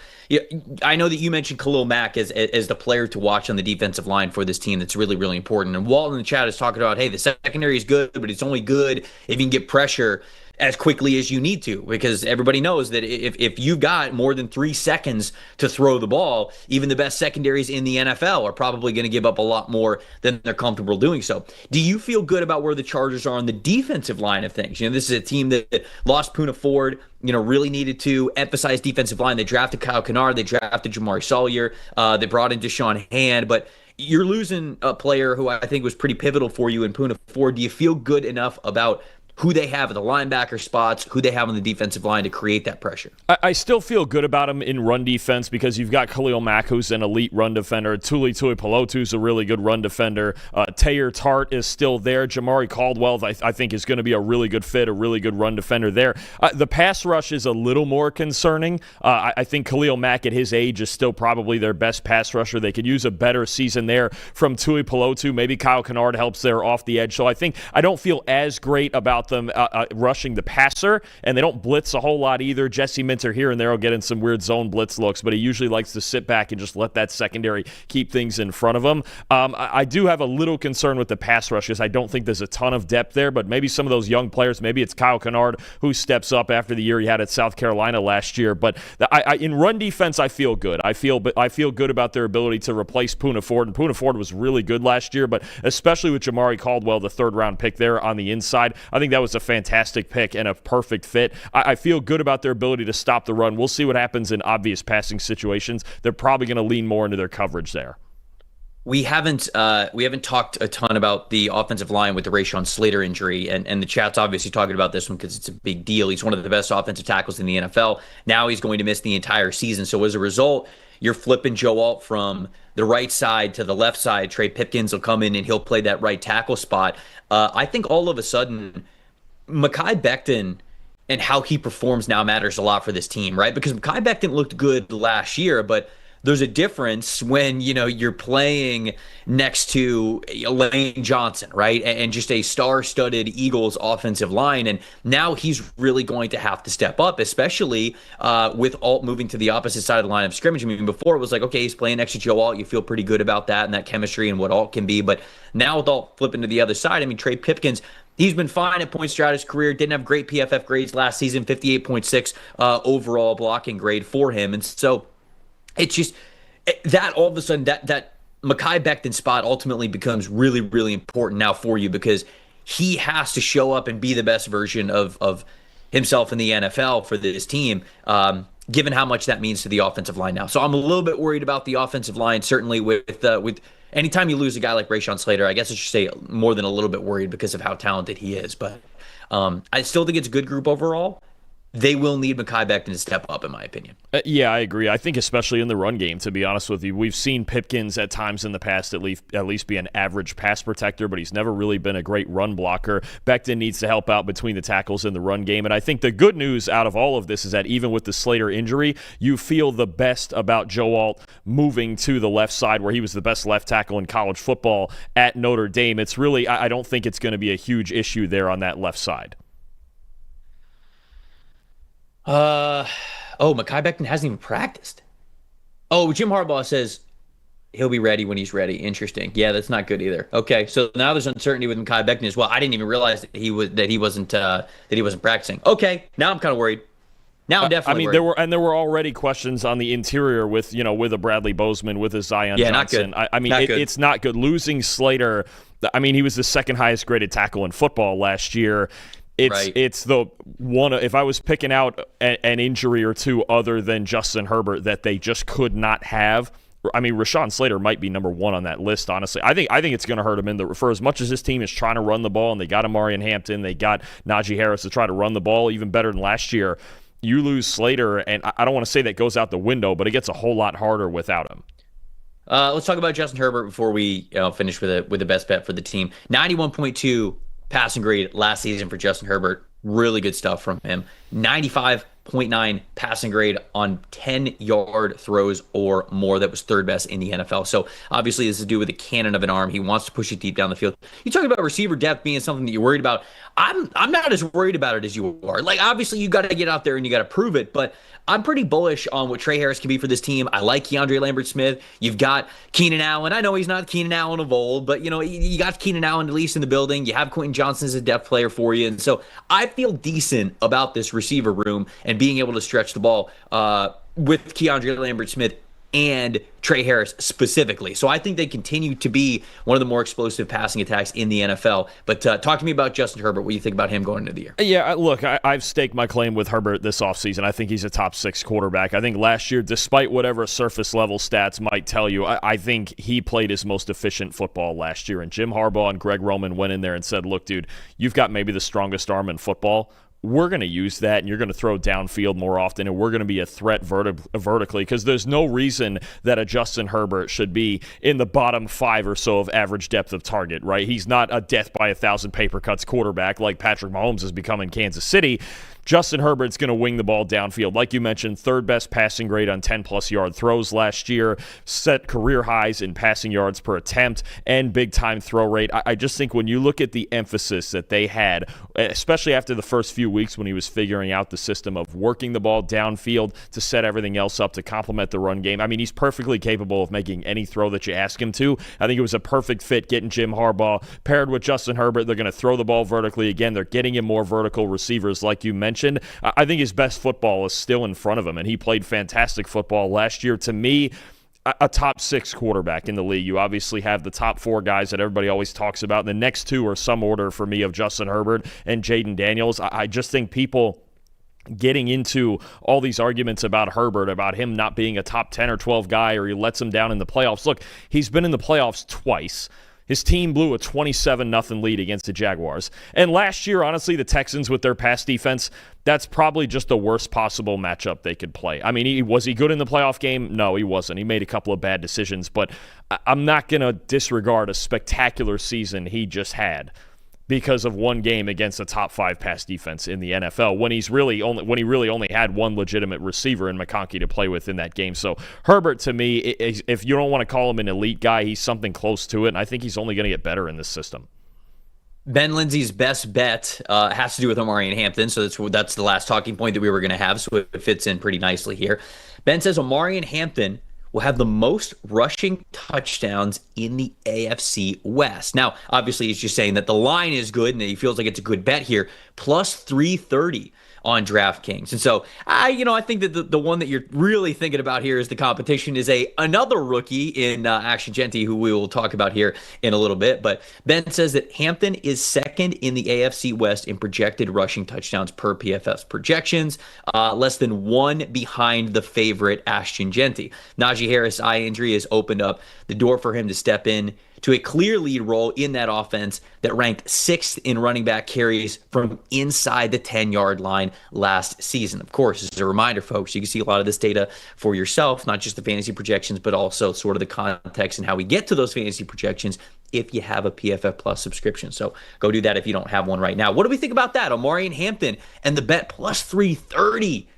I know that you mentioned Khalil Mack as the player to watch on the defensive line for this team that's really, really important. And Walt in the chat is talking about, hey, the secondary is good, but it's only good if you can get pressure. as quickly as you need to, because everybody knows that if you've got more than 3 seconds to throw the ball, even the best secondaries in the NFL are probably going to give up a lot more than they're comfortable doing so. Do you feel good about where the Chargers are on the defensive line of things? This is a team that lost Poona Ford, really needed to emphasize defensive line. They drafted Kyle Kennard, they drafted Jamari Salyer, they brought in Deshaun Hand, but you're losing a player who I think was pretty pivotal for you in Poona Ford. Do you feel good enough about who they have at the linebacker spots, who they have on the defensive line to create that pressure? I still feel good about him in run defense because you've got Khalil Mack, who's an elite run defender. Tuli Tuipulotu's a really good run defender. Taylor Tart is still there. Jamari Caldwell, I think, is going to be a really good fit, a really good run defender there. The pass rush is a little more concerning. I think Khalil Mack at his age is still probably their best pass rusher. They could use a better season there from Tuipulotu. Maybe Kyle Kennard helps there off the edge. So I don't feel as great about them rushing the passer, and they don't blitz a whole lot either. Jesse Minter here and there will get in some weird zone blitz looks, but he usually likes to sit back and just let that secondary keep things in front of him. I do have a little concern with the pass rush because I don't think there's a ton of depth there, but maybe some of those young players, maybe it's Kyle Kennard who steps up after the year he had at South Carolina last year. But in run defense, I feel good. I feel good about their ability to replace Poona Ford, and Poona Ford was really good last year, but especially with Jamari Caldwell, the third-round pick there on the inside, I think that was a fantastic pick and a perfect fit. I feel good about their ability to stop the run. We'll see what happens in obvious passing situations. They're probably going to lean more into their coverage there. We haven't talked a ton about the offensive line with the Rashawn Slater injury, and the chat's obviously talking about this one because it's a big deal. He's one of the best offensive tackles in the NFL. Now he's going to miss the entire season. So as a result, you're flipping Joe Alt from the right side to the left side. Trey Pipkins will come in and he'll play that right tackle spot. I think all of a sudden, Mekhi Becton and how he performs now matters a lot for this team, right? Because Mekhi Becton looked good last year, but there's a difference when, you're playing next to Lane Johnson, right? And just a star-studded Eagles offensive line. And now he's really going to have to step up, especially with Alt moving to the opposite side of the line of scrimmage. I mean, before it was like, okay, he's playing next to Joe Alt. You feel pretty good about that and that chemistry and what Alt can be. But now with Alt flipping to the other side, I mean, Trey Pipkins, he's been fine at points throughout his career. Didn't have great PFF grades last season, 58.6 overall blocking grade for him. And so it's just that all of a sudden that Mekhi Becton spot ultimately becomes really, really important now for you because he has to show up and be the best version of himself in the NFL for this team, given how much that means to the offensive line now. So I'm a little bit worried about the offensive line, certainly with anytime you lose a guy like Rashawn Slater. I guess I should say more than a little bit worried because of how talented he is. But I still think it's a good group overall. They will need Mekhi Becton to step up, in my opinion. Yeah, I agree. I think especially in the run game, to be honest with you. We've seen Pipkins at times in the past at least be an average pass protector, but he's never really been a great run blocker. Becton needs to help out between the tackles in the run game. And I think the good news out of all of this is that even with the Slater injury, you feel the best about Joe Alt moving to the left side where he was the best left tackle in college football at Notre Dame. It's really, I don't think it's going to be a huge issue there on that left side. Mekhi Becton hasn't even practiced. Oh, Jim Harbaugh says he'll be ready when he's ready. Interesting. Yeah, that's not good either. Okay, so now there's uncertainty with Mekhi Becton as well. I didn't even realize that he wasn't practicing. Okay, now I'm kind of worried. Now I'm definitely worried. there were already questions on the interior with a Bradley Bozeman, with a Zion Johnson. Not good. It's not good. Losing Slater, he was the second highest graded tackle in football last year. It's the one, if I was picking out an injury or two other than Justin Herbert that they just could not have, Rashawn Slater might be number one on that list, honestly. I think it's going to hurt him for as much as this team is trying to run the ball, and they got Amari and Hampton, they got Najee Harris to try to run the ball even better than last year. You lose Slater, and I don't want to say that goes out the window, but it gets a whole lot harder without him. Let's talk about Justin Herbert before we finish with the best bet for the team. 91.2 passing grade last season for Justin Herbert. Really good stuff from him. 95 0.9 passing grade on 10-yard throws or more. That was third best in the NFL. So obviously this is to do with a cannon of an arm. He wants to push it deep down the field. You talk about receiver depth being something that you're worried about. I'm not as worried about it as you are. Like, obviously you got to get out there and you got to prove it, but I'm pretty bullish on what Trey Harris can be for this team. I like Keandre Lambert-Smith. You've got Keenan Allen. I know he's not Keenan Allen of old, but, you got Keenan Allen at least in the building. You have Quentin Johnson as a depth player for you. And so I feel decent about this receiver room and being able to stretch the ball with Keandre Lambert-Smith and Trey Harris specifically. So I think they continue to be one of the more explosive passing attacks in the NFL. But talk to me about Justin Herbert. What do you think about him going into the year? Yeah, look, I've staked my claim with Herbert this offseason. I think he's a top 6 quarterback. I think last year, despite whatever surface level stats might tell you, I think he played his most efficient football last year. And Jim Harbaugh and Greg Roman went in there and said, look, dude, you've got maybe the strongest arm in football. We're going to use that, and you're going to throw downfield more often, and we're going to be a threat vertically, because there's no reason that a Justin Herbert should be in the bottom 5 or so of average depth of target, right? He's not a death by 1,000 paper cuts quarterback like Patrick Mahomes has become in Kansas City. Justin Herbert's going to wing the ball downfield. Like you mentioned, third best passing grade on 10-plus yard throws last year, set career highs in passing yards per attempt, and big-time throw rate. I just think when you look at the emphasis that they had, especially after the first few weeks when he was figuring out the system of working the ball downfield to set everything else up to complement the run game, I mean, he's perfectly capable of making any throw that you ask him to. I think it was a perfect fit getting Jim Harbaugh paired with Justin Herbert. They're going to throw the ball vertically. Again, they're getting him more vertical receivers like you mentioned. I think his best football is still in front of him, and he played fantastic football last year. To me, a top 6 quarterback in the league. You obviously have the top 4 guys that everybody always talks about. And the next 2 are some order for me of Justin Herbert and Jaden Daniels. I just think people getting into all these arguments about Herbert, about him not being a top 10 or 12 guy, or he lets him down in the playoffs. Look, he's been in the playoffs twice. His team blew a 27-0 lead against the Jaguars. And last year, honestly, the Texans with their pass defense, that's probably just the worst possible matchup they could play. I mean, was he good in the playoff game? No, he wasn't. He made a couple of bad decisions, but I'm not going to disregard a spectacular season he just had because of one game against a top 5 pass defense in the NFL when he really only had one legitimate receiver in McConkey to play with in that game. So Herbert, to me, if you don't want to call him an elite guy, he's something close to it, and I think he's only going to get better in this system. Ben Lindsay's best bet has to do with Omarion Hampton, so that's the last talking point that we were going to have, so it fits in pretty nicely here. Ben says Omarion Hampton will have the most rushing touchdowns in the AFC West. Now, obviously, he's just saying that the line is good and that he feels like it's a good bet here. Plus 330 on DraftKings. And so, I think that the one that you're really thinking about here is the competition is another rookie in Action Genty, who we will talk about here in a little bit. But Ben says that Hampton is second in the AFC West in projected rushing touchdowns per PFF's projections, less than 1 behind the favorite Ashton Genty. Najee Harris' eye injury has opened up the door for him to step in to a clear lead role in that offense that ranked 6th in running back carries from inside the 10-yard line last season. Of course, as a reminder, folks, you can see a lot of this data for yourself, not just the fantasy projections, but also sort of the context and how we get to those fantasy projections if you have a PFF Plus subscription. So go do that if you don't have one right now. What do we think about that? Omarion Hampton and the bet plus 330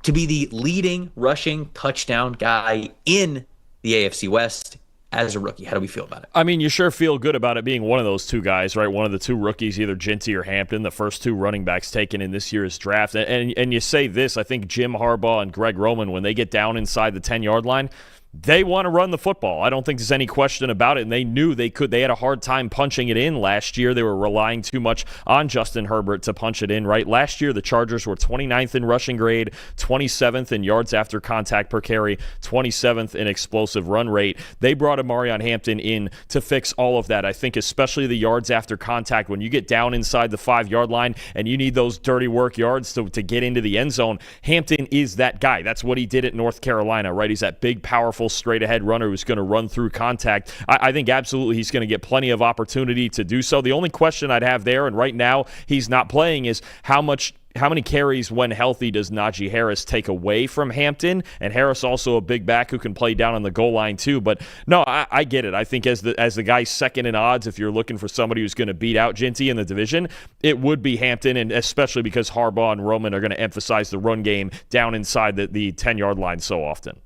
to be the leading rushing touchdown guy in the AFC West as a rookie. How do we feel about it? I mean, you sure feel good about it being one of those 2 guys, right? One of the 2 rookies, either Genty or Hampton, the first 2 running backs taken in this year's draft. And you say this, I think Jim Harbaugh and Greg Roman, when they get down inside the 10-yard line, they want to run the football. I don't think there's any question about it, and they knew they could. They had a hard time punching it in last year. They were relying too much on Justin Herbert to punch it in, right? Last year, the Chargers were 29th in rushing grade, 27th in yards after contact per carry, 27th in explosive run rate. They brought Omarion Hampton in to fix all of that. I think especially the yards after contact, when you get down inside the 5-yard line and you need those dirty work yards to get into the end zone, Hampton is that guy. That's what he did at North Carolina, right? He's that big, powerful, straight-ahead runner who's going to run through contact. I think absolutely he's going to get plenty of opportunity to do so. The only question I'd have there, and right now he's not playing, is how much many carries when healthy does Najee Harris take away from Hampton? And Harris also a big back who can play down on the goal line too. But no, I get it. I think as the guy second in odds, if you're looking for somebody who's going to beat out Ginty in the division, it would be Hampton, and especially because Harbaugh and Roman are going to emphasize the run game down inside the 10-yard line so often.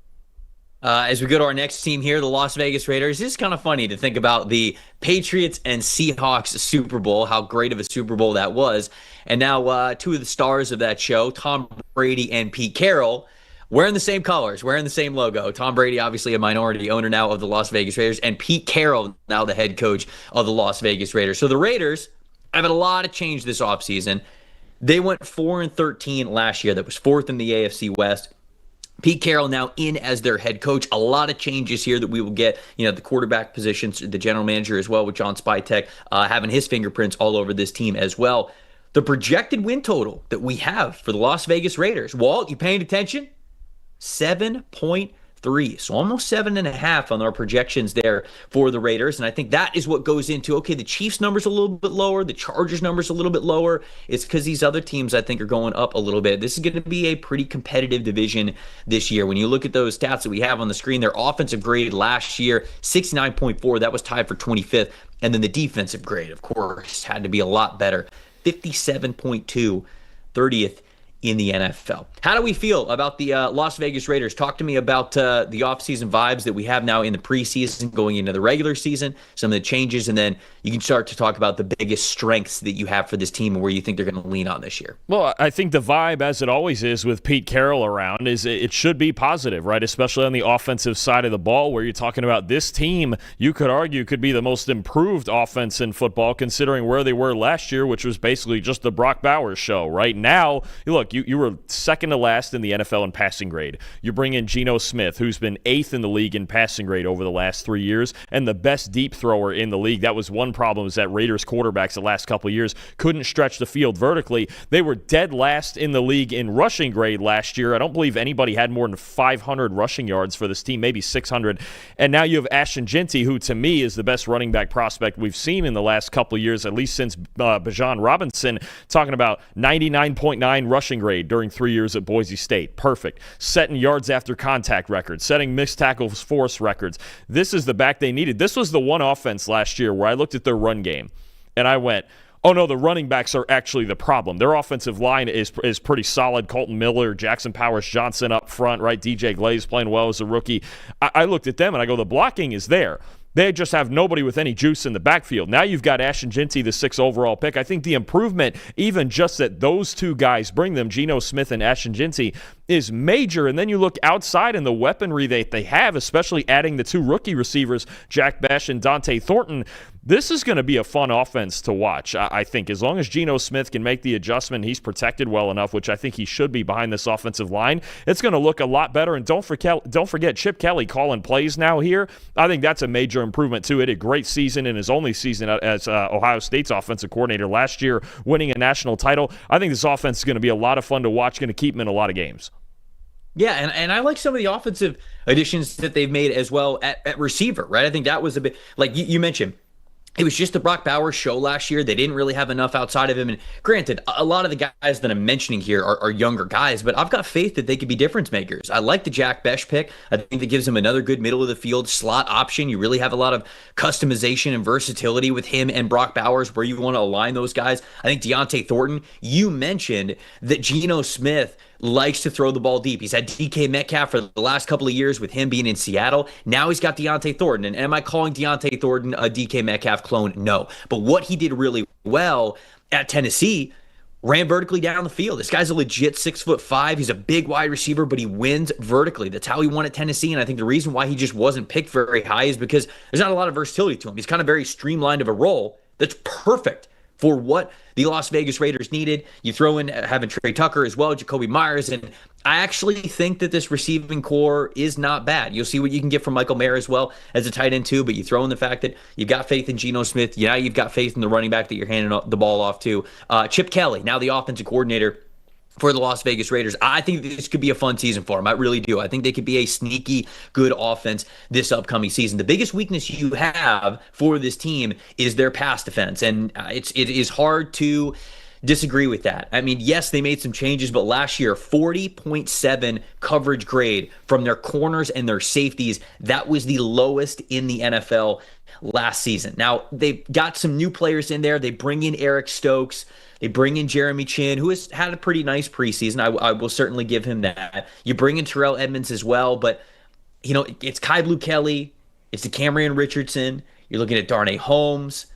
As we go to our next team here, the Las Vegas Raiders, it's kind of funny to think about the Patriots and Seahawks Super Bowl, how great of a Super Bowl that was. And now two of the stars of that show, Tom Brady and Pete Carroll, wearing the same colors, wearing the same logo. Tom Brady, obviously a minority owner now of the Las Vegas Raiders, and Pete Carroll, now the head coach of the Las Vegas Raiders. So the Raiders have had a lot of change this offseason. They went 4-13 last year. That was fourth in the AFC West. Pete Carroll now in as their head coach. A lot of changes here that we will get, the quarterback positions, the general manager as well with John Spytek having his fingerprints all over this team as well. The projected win total that we have for the Las Vegas Raiders, Walt, you paying attention? 7.3. So almost 7.5 on our projections there for the Raiders. And I think that is what goes into, okay, the Chiefs number's a little bit lower, the Chargers number's a little bit lower. It's because these other teams, I think, are going up a little bit. This is going to be a pretty competitive division this year. When you look at those stats that we have on the screen, their offensive grade last year, 69.4. That was tied for 25th. And then the defensive grade, of course, had to be a lot better. 57.2, 30th in the NFL. How do we feel about the Las Vegas Raiders? Talk to me about the offseason vibes that we have now in the preseason going into the regular season, some of the changes, and then you can start to talk about the biggest strengths that you have for this team and where you think they're going to lean on this year. Well, I think the vibe, as it always is with Pete Carroll around, is it should be positive, right? Especially on the offensive side of the ball, where you're talking about this team, you could argue could be the most improved offense in football considering where they were last year, which was basically just the Brock Bowers show. Right now, look, you were second to last in the NFL in passing grade. You bring in Geno Smith, who's been 8th in the league in passing grade over the last 3 years, and the best deep thrower in the league. That was one problem, is that Raiders quarterbacks the last couple of years couldn't stretch the field vertically. They were dead last in the league in rushing grade last year. I don't believe anybody had more than 500 rushing yards for this team, maybe 600. And now you have Ashton Ginty, who to me is the best running back prospect we've seen in the last couple of years, at least since Bijan Robinson, talking about 99.9 rushing grade during 3 years at Boise State. Perfect. Setting yards after contact records, setting missed tackles force records. This is the back they needed. This was the one offense last year where I looked at their run game and I went, oh no, the running backs are actually the problem. Their offensive line is pretty solid. Colton Miller, Jackson Powers Johnson up front, right? DJ Glaze playing well as a rookie. I looked at them and I go, the blocking is there. They just have nobody with any juice in the backfield. Now you've got Ashton Ginty, the 6th overall pick. I think the improvement, even just that those two guys bring them, Geno Smith and Ashton Ginty, is major. And then you look outside in the weaponry that they have, especially adding the 2 rookie receivers, Jack Bech and Dante Thornton. This is going to be a fun offense to watch, I think. As long as Geno Smith can make the adjustment, he's protected well enough, which I think he should be behind this offensive line. It's going to look a lot better. And don't forget Chip Kelly calling plays now here. I think that's a major improvement too. He had a great season in his only season as Ohio State's offensive coordinator last year, winning a national title. I think this offense is going to be a lot of fun to watch, going to keep him in a lot of games. Yeah, and I like some of the offensive additions that they've made as well at receiver, right? I think that was a bit, like you mentioned, it was just the Brock Bowers show last year. They didn't really have enough outside of him. And granted, a lot of the guys that I'm mentioning here are younger guys, but I've got faith that they could be difference makers. I like the Jack Bech pick. I think that gives him another good middle of the field slot option. You really have a lot of customization and versatility with him and Brock Bowers where you want to align those guys. I think Deontay Thornton, you mentioned that Geno Smith likes to throw the ball deep. He's had DK Metcalf for the last couple of years with him being in Seattle. Now he's got Deontay Thornton. And am I calling Deontay Thornton a DK Metcalf clone? No. But what he did really well at Tennessee, ran vertically down the field. This guy's a legit 6'5". He's a big wide receiver, but he wins vertically. That's how he won at Tennessee. And I think the reason why he just wasn't picked very high is because there's not a lot of versatility to him. He's kind of very streamlined of a role that's perfect for what the Las Vegas Raiders needed. You throw in having Trey Tucker as well, Jacoby Myers, and I actually think that this receiving core is not bad. You'll see what you can get from Michael Mayer as well as a tight end too, but you throw in the fact that you've got faith in Geno Smith. Yeah, you've got faith in the running back that you're handing the ball off to. Chip Kelly, now the offensive coordinator for the Las Vegas Raiders. I think this could be a fun season for them. I really do. I think they could be a sneaky good offense this upcoming season. The biggest weakness you have for this team is their pass defense, and it is hard to disagree with that. I mean, yes, they made some changes, but last year, 40.7 coverage grade from their corners and their safeties. That was the lowest in the NFL last season. Now, they've got some new players in there. They bring in Eric Stokes. They bring in Jeremy Chin, who has had a pretty nice preseason. I will certainly give him that. You bring in Terrell Edmonds as well, but, it's Kai Blue Kelly. It's DeCamerion Richardson. You're looking at Darnay Holmes.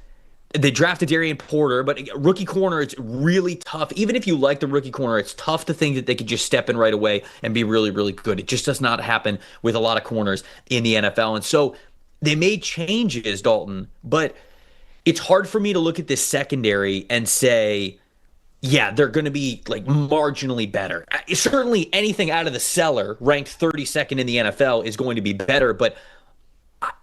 They drafted Darian Porter, but rookie corner, it's really tough. Even if you like the rookie corner, it's tough to think that they could just step in right away and be really, really good. It just does not happen with a lot of corners in the NFL. And so they made changes, Dalton, but it's hard for me to look at this secondary and say, yeah, they're going to be like marginally better. Certainly anything out of the cellar ranked 32nd in the NFL is going to be better, but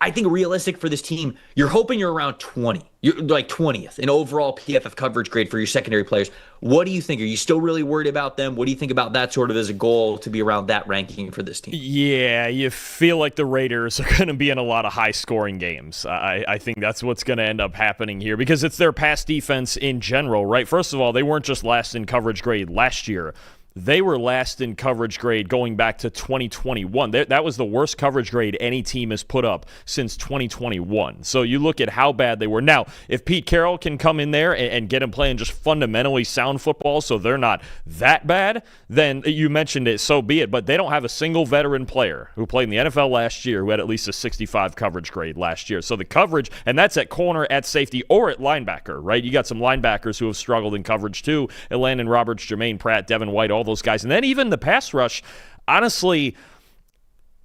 I think realistic for this team, you're hoping you're around 20. You're like 20th in overall PFF coverage grade for your secondary players. What do you think? Are you still really worried about them? What do you think about that sort of as a goal to be around that ranking for this team? Yeah, you feel like the Raiders are going to be in a lot of high-scoring games. I think that's what's going to end up happening here because it's their pass defense in general, right? First of all, they weren't just last in coverage grade last year. They were last in coverage grade going back to 2021. That was the worst coverage grade any team has put up since 2021. So you look at how bad they were. Now, if Pete Carroll can come in there and get them playing just fundamentally sound football so they're not that bad, then you mentioned it, so be it. But they don't have a single veteran player who played in the NFL last year who had at least a 65 coverage grade last year. So the coverage, and that's at corner, at safety, or at linebacker, right? You got some linebackers who have struggled in coverage too. Landon Roberts, Jermaine Pratt, Devin White, all those guys. And then even the pass rush, honestly,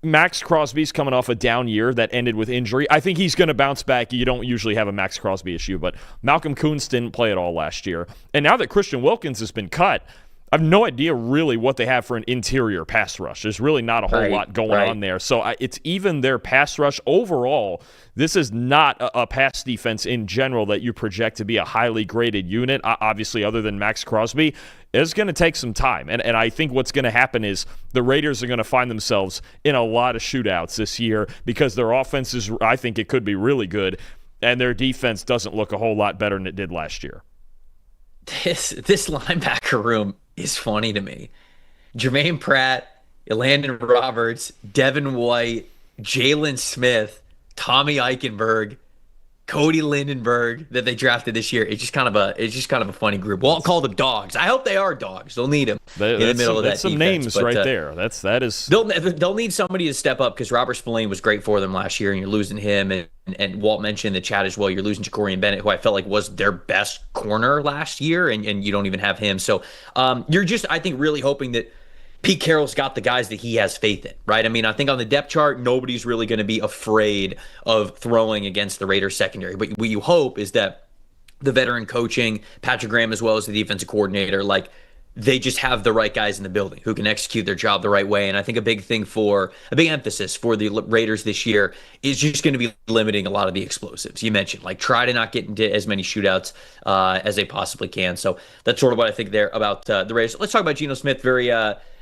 Max Crosby's coming off a down year that ended with injury. I think he's going to bounce back. You don't usually have a Max Crosby issue, but Malcolm Kuntz didn't play at all last year. And now that Christian Wilkins has been cut, I have no idea really what they have for an interior pass rush. There's really not a whole lot going on there. So it's even their pass rush. Overall, this is not a pass defense in general that you project to be a highly graded unit, obviously other than Max Crosby. It's going to take some time. And I think what's going to happen is the Raiders are going to find themselves in a lot of shootouts this year because their offense is, I think it could be really good, and their defense doesn't look a whole lot better than it did last year. This linebacker room is funny to me. Jermaine Pratt, Landon Roberts, Devin White, Jalen Smith, Tommy Eichenberg, Cody Lindenberg that they drafted this year. It's just kind of a funny group. We'll call them dogs. I hope they are dogs. They'll need them in the middle of that. That's some defense, names right there. That is. They'll need somebody to step up because Robert Spillane was great for them last year, and you're losing him. And Walt mentioned in the chat as well. You're losing Jacorian Bennett, who I felt like was their best corner last year, and you don't even have him. So you're just, I think, really hoping that Pete Carroll's got the guys that he has faith in, right? I mean, I think on the depth chart, nobody's really going to be afraid of throwing against the Raiders secondary. But what you hope is that the veteran coaching, Patrick Graham as well as the defensive coordinator, like they just have the right guys in the building who can execute their job the right way. And I think a big emphasis for the Raiders this year is just going to be limiting a lot of the explosives. You mentioned, like, try to not get into as many shootouts as they possibly can. So that's sort of what I think there about the Raiders. Let's talk about Geno Smith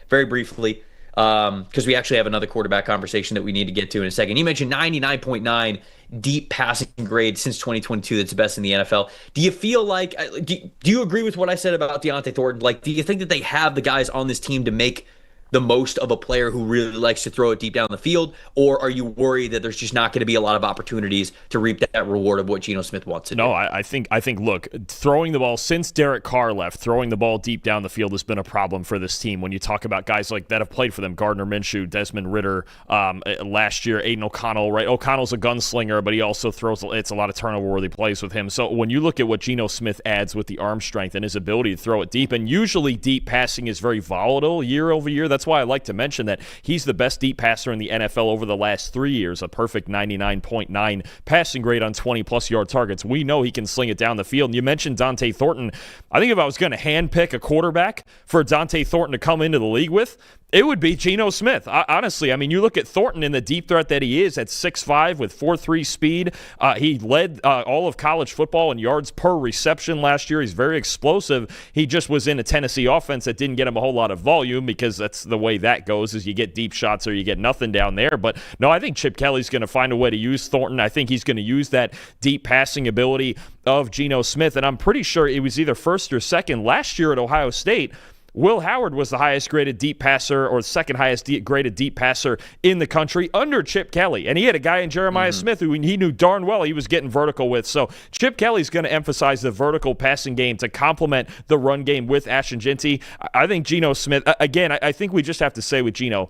very briefly, because we actually have another quarterback conversation that we need to get to in a second. You mentioned 99.9 deep passing grade since 2022. That's the best in the NFL. Do you feel like, do you agree with what I said about Deontay Thornton? Like, do you think that they have the guys on this team to make the most of a player who really likes to throw it deep down the field? Or are you worried that there's just not going to be a lot of opportunities to reap that reward of what Geno Smith wants to do? No, I think, look, throwing the ball, since Derek Carr left, throwing the ball deep down the field has been a problem for this team. When you talk about guys like that have played for them, Gardner Minshew, Desmond Ridder, last year, Aiden O'Connell, right? O'Connell's a gunslinger, but he also throws, it's a lot of turnover-worthy plays with him. So when you look at what Geno Smith adds with the arm strength and his ability to throw it deep, and usually deep passing is very volatile year over year. That's why I like to mention that he's the best deep passer in the NFL over the last 3 years, a perfect 99.9 passing grade on 20-plus yard targets. We know he can sling it down the field. And you mentioned Dont'e Thornton. I think if I was going to handpick a quarterback for Dont'e Thornton to come into the league with, It would be Geno Smith. Honestly, I mean, you look at Thornton in the deep threat that he is at 6'5" with 4.3 speed. He led all of college football in yards per reception last year. He's very explosive. He just was in a Tennessee offense that didn't get him a whole lot of volume, because that's the way that goes, is you get deep shots or you get nothing down there. But no, I think Chip Kelly's going to find a way to use Thornton. I think he's going to use that deep passing ability of Geno Smith. And I'm pretty sure it was either first or second last year at Ohio State. Will Howard was the highest graded deep passer, or second highest graded deep passer in the country under Chip Kelly. And he had a guy in Jeremiah Smith who he knew darn well he was getting vertical with. So Chip Kelly's going to emphasize the vertical passing game to complement the run game with Ashton Jeanty. I think Geno Smith, again, I think we just have to say with Geno,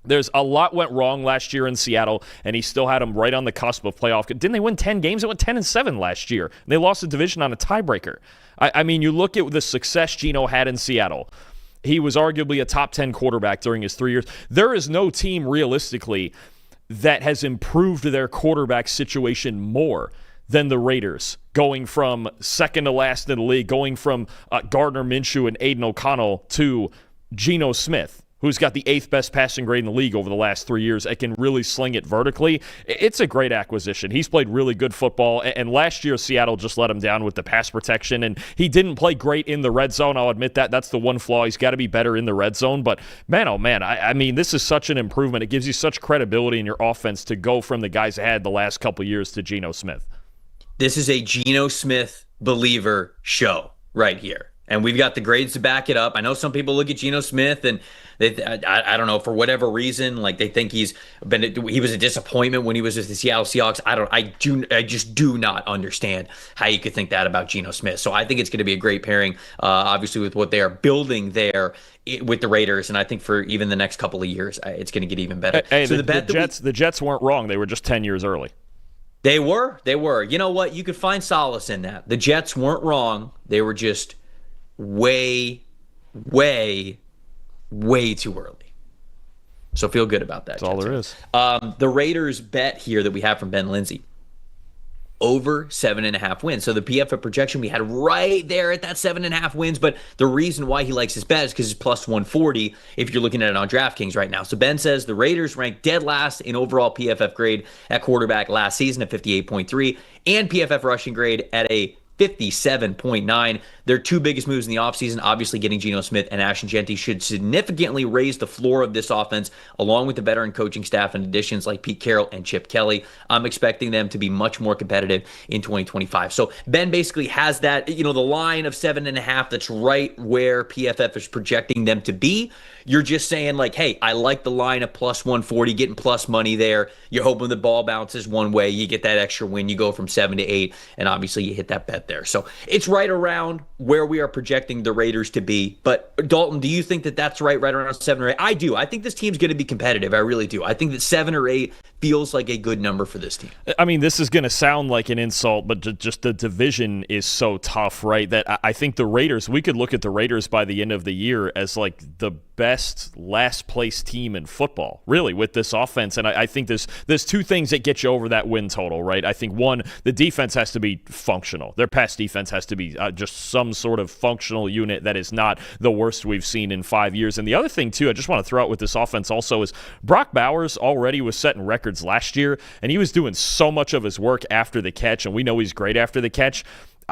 there's a lot went wrong last year in Seattle, and he still had them right on the cusp of playoff. Didn't they win 10 games? They went 10-7 last year. And they lost the division on a tiebreaker. I mean, you look at the success Geno had in Seattle. He was arguably a top 10 quarterback during his 3 years. There is no team realistically that has improved their quarterback situation more than the Raiders, going from second to last in the league, going from Gardner Minshew and Aiden O'Connell to Geno Smith, who's got the 8th best passing grade in the league over the last 3 years. It can really sling it vertically. It's a great acquisition. He's played really good football, and last year Seattle just let him down with the pass protection, and he didn't play great in the red zone. I'll admit that. That's the one flaw. He's got to be better in the red zone, but man, oh man, I mean, this is such an improvement. It gives you such credibility in your offense to go from the guys ahead the last couple years to Geno Smith. This is a Geno Smith believer show right here. And we've got the grades to back it up. I know some people look at Geno Smith and I don't know, for whatever reason, like they think he was a disappointment when he was with the Seattle Seahawks. I just do not understand how you could think that about Geno Smith. So I think it's going to be a great pairing, obviously with what they are building there with the Raiders, and I think for even the next couple of years, it's going to get even better. Hey, so the Jets weren't wrong. They were just 10 years early. They were. You know what? You could find solace in that. The Jets weren't wrong. They were just way too early. So feel good about that. That's all there is. The Raiders bet here that we have from Ben Lindsay, over 7.5 wins. So the PFF projection we had right there at that 7.5 wins. But the reason why he likes this bet is because it's plus 140 if you're looking at it on DraftKings right now. So Ben says the Raiders ranked dead last in overall PFF grade at quarterback last season at 58.3 and PFF rushing grade at a 57.9. Their two biggest moves in the offseason, obviously getting Geno Smith and Ashton Jeanty, should significantly raise the floor of this offense, along with the veteran coaching staff and additions like Pete Carroll and Chip Kelly. I'm expecting them to be much more competitive in 2025. So Ben basically has that, the line of 7.5 that's right where PFF is projecting them to be. You're just saying like, hey, I like the line of plus 140, getting plus money there. You're hoping the ball bounces one way. You get that extra win. You go from 7 to 8, and obviously you hit that bet there. So it's right around where we are projecting the Raiders to be. But Dalton, do you think that that's right around 7 or 8? I do. I think this team's going to be competitive. I really do. I think that 7 or 8 feels like a good number for this team. I mean, this is going to sound like an insult, but just the division is so tough, right? That I think the Raiders, we could look at the Raiders by the end of the year as like the best last place team in football, really, with this offense. And I think there's two things that get you over that win total, right? I think one, the defense has to be functional. Their pass defense has to be just some sort of functional unit that is not the worst we've seen in 5 years. And the other thing too, I just want to throw out with this offense also, is Brock Bowers already was setting records last year, and he was doing so much of his work after the catch, and we know he's great after the catch.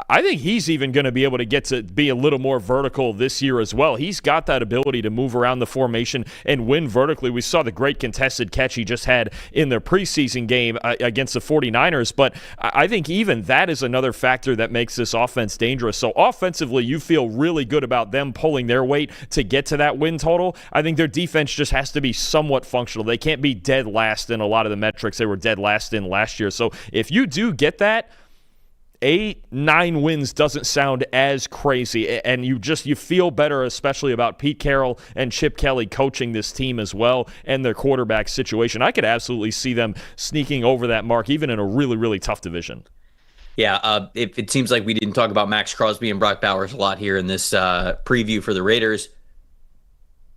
I think he's even going to be able to get to be a little more vertical this year as well. He's got that ability to move around the formation and win vertically. We saw the great contested catch he just had in the preseason game against the 49ers, but I think even that is another factor that makes this offense dangerous. So offensively, you feel really good about them pulling their weight to get to that win total. I think their defense just has to be somewhat functional. They can't be dead last in a lot of the metrics they were dead last in last year. So if you do get that, 8-9 wins doesn't sound as crazy, and you feel better, especially about Pete Carroll and Chip Kelly coaching this team as well and their quarterback situation. I could absolutely see them sneaking over that mark, even in a really, really tough division. Yeah, if it seems like we didn't talk about Max Crosby and Brock Bowers a lot here in this preview for the Raiders.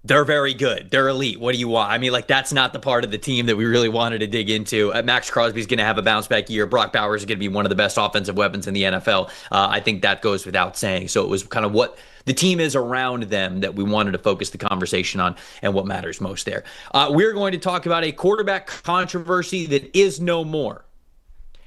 They're very good. They're elite. What do you want? I mean, like, that's not the part of the team that we really wanted to dig into. Max Crosby's going to have a bounce back year. Brock Bowers is going to be one of the best offensive weapons in the NFL. I think that goes without saying. So it was kind of what the team is around them that we wanted to focus the conversation on and what matters most there. We're going to talk about a quarterback controversy that is no more.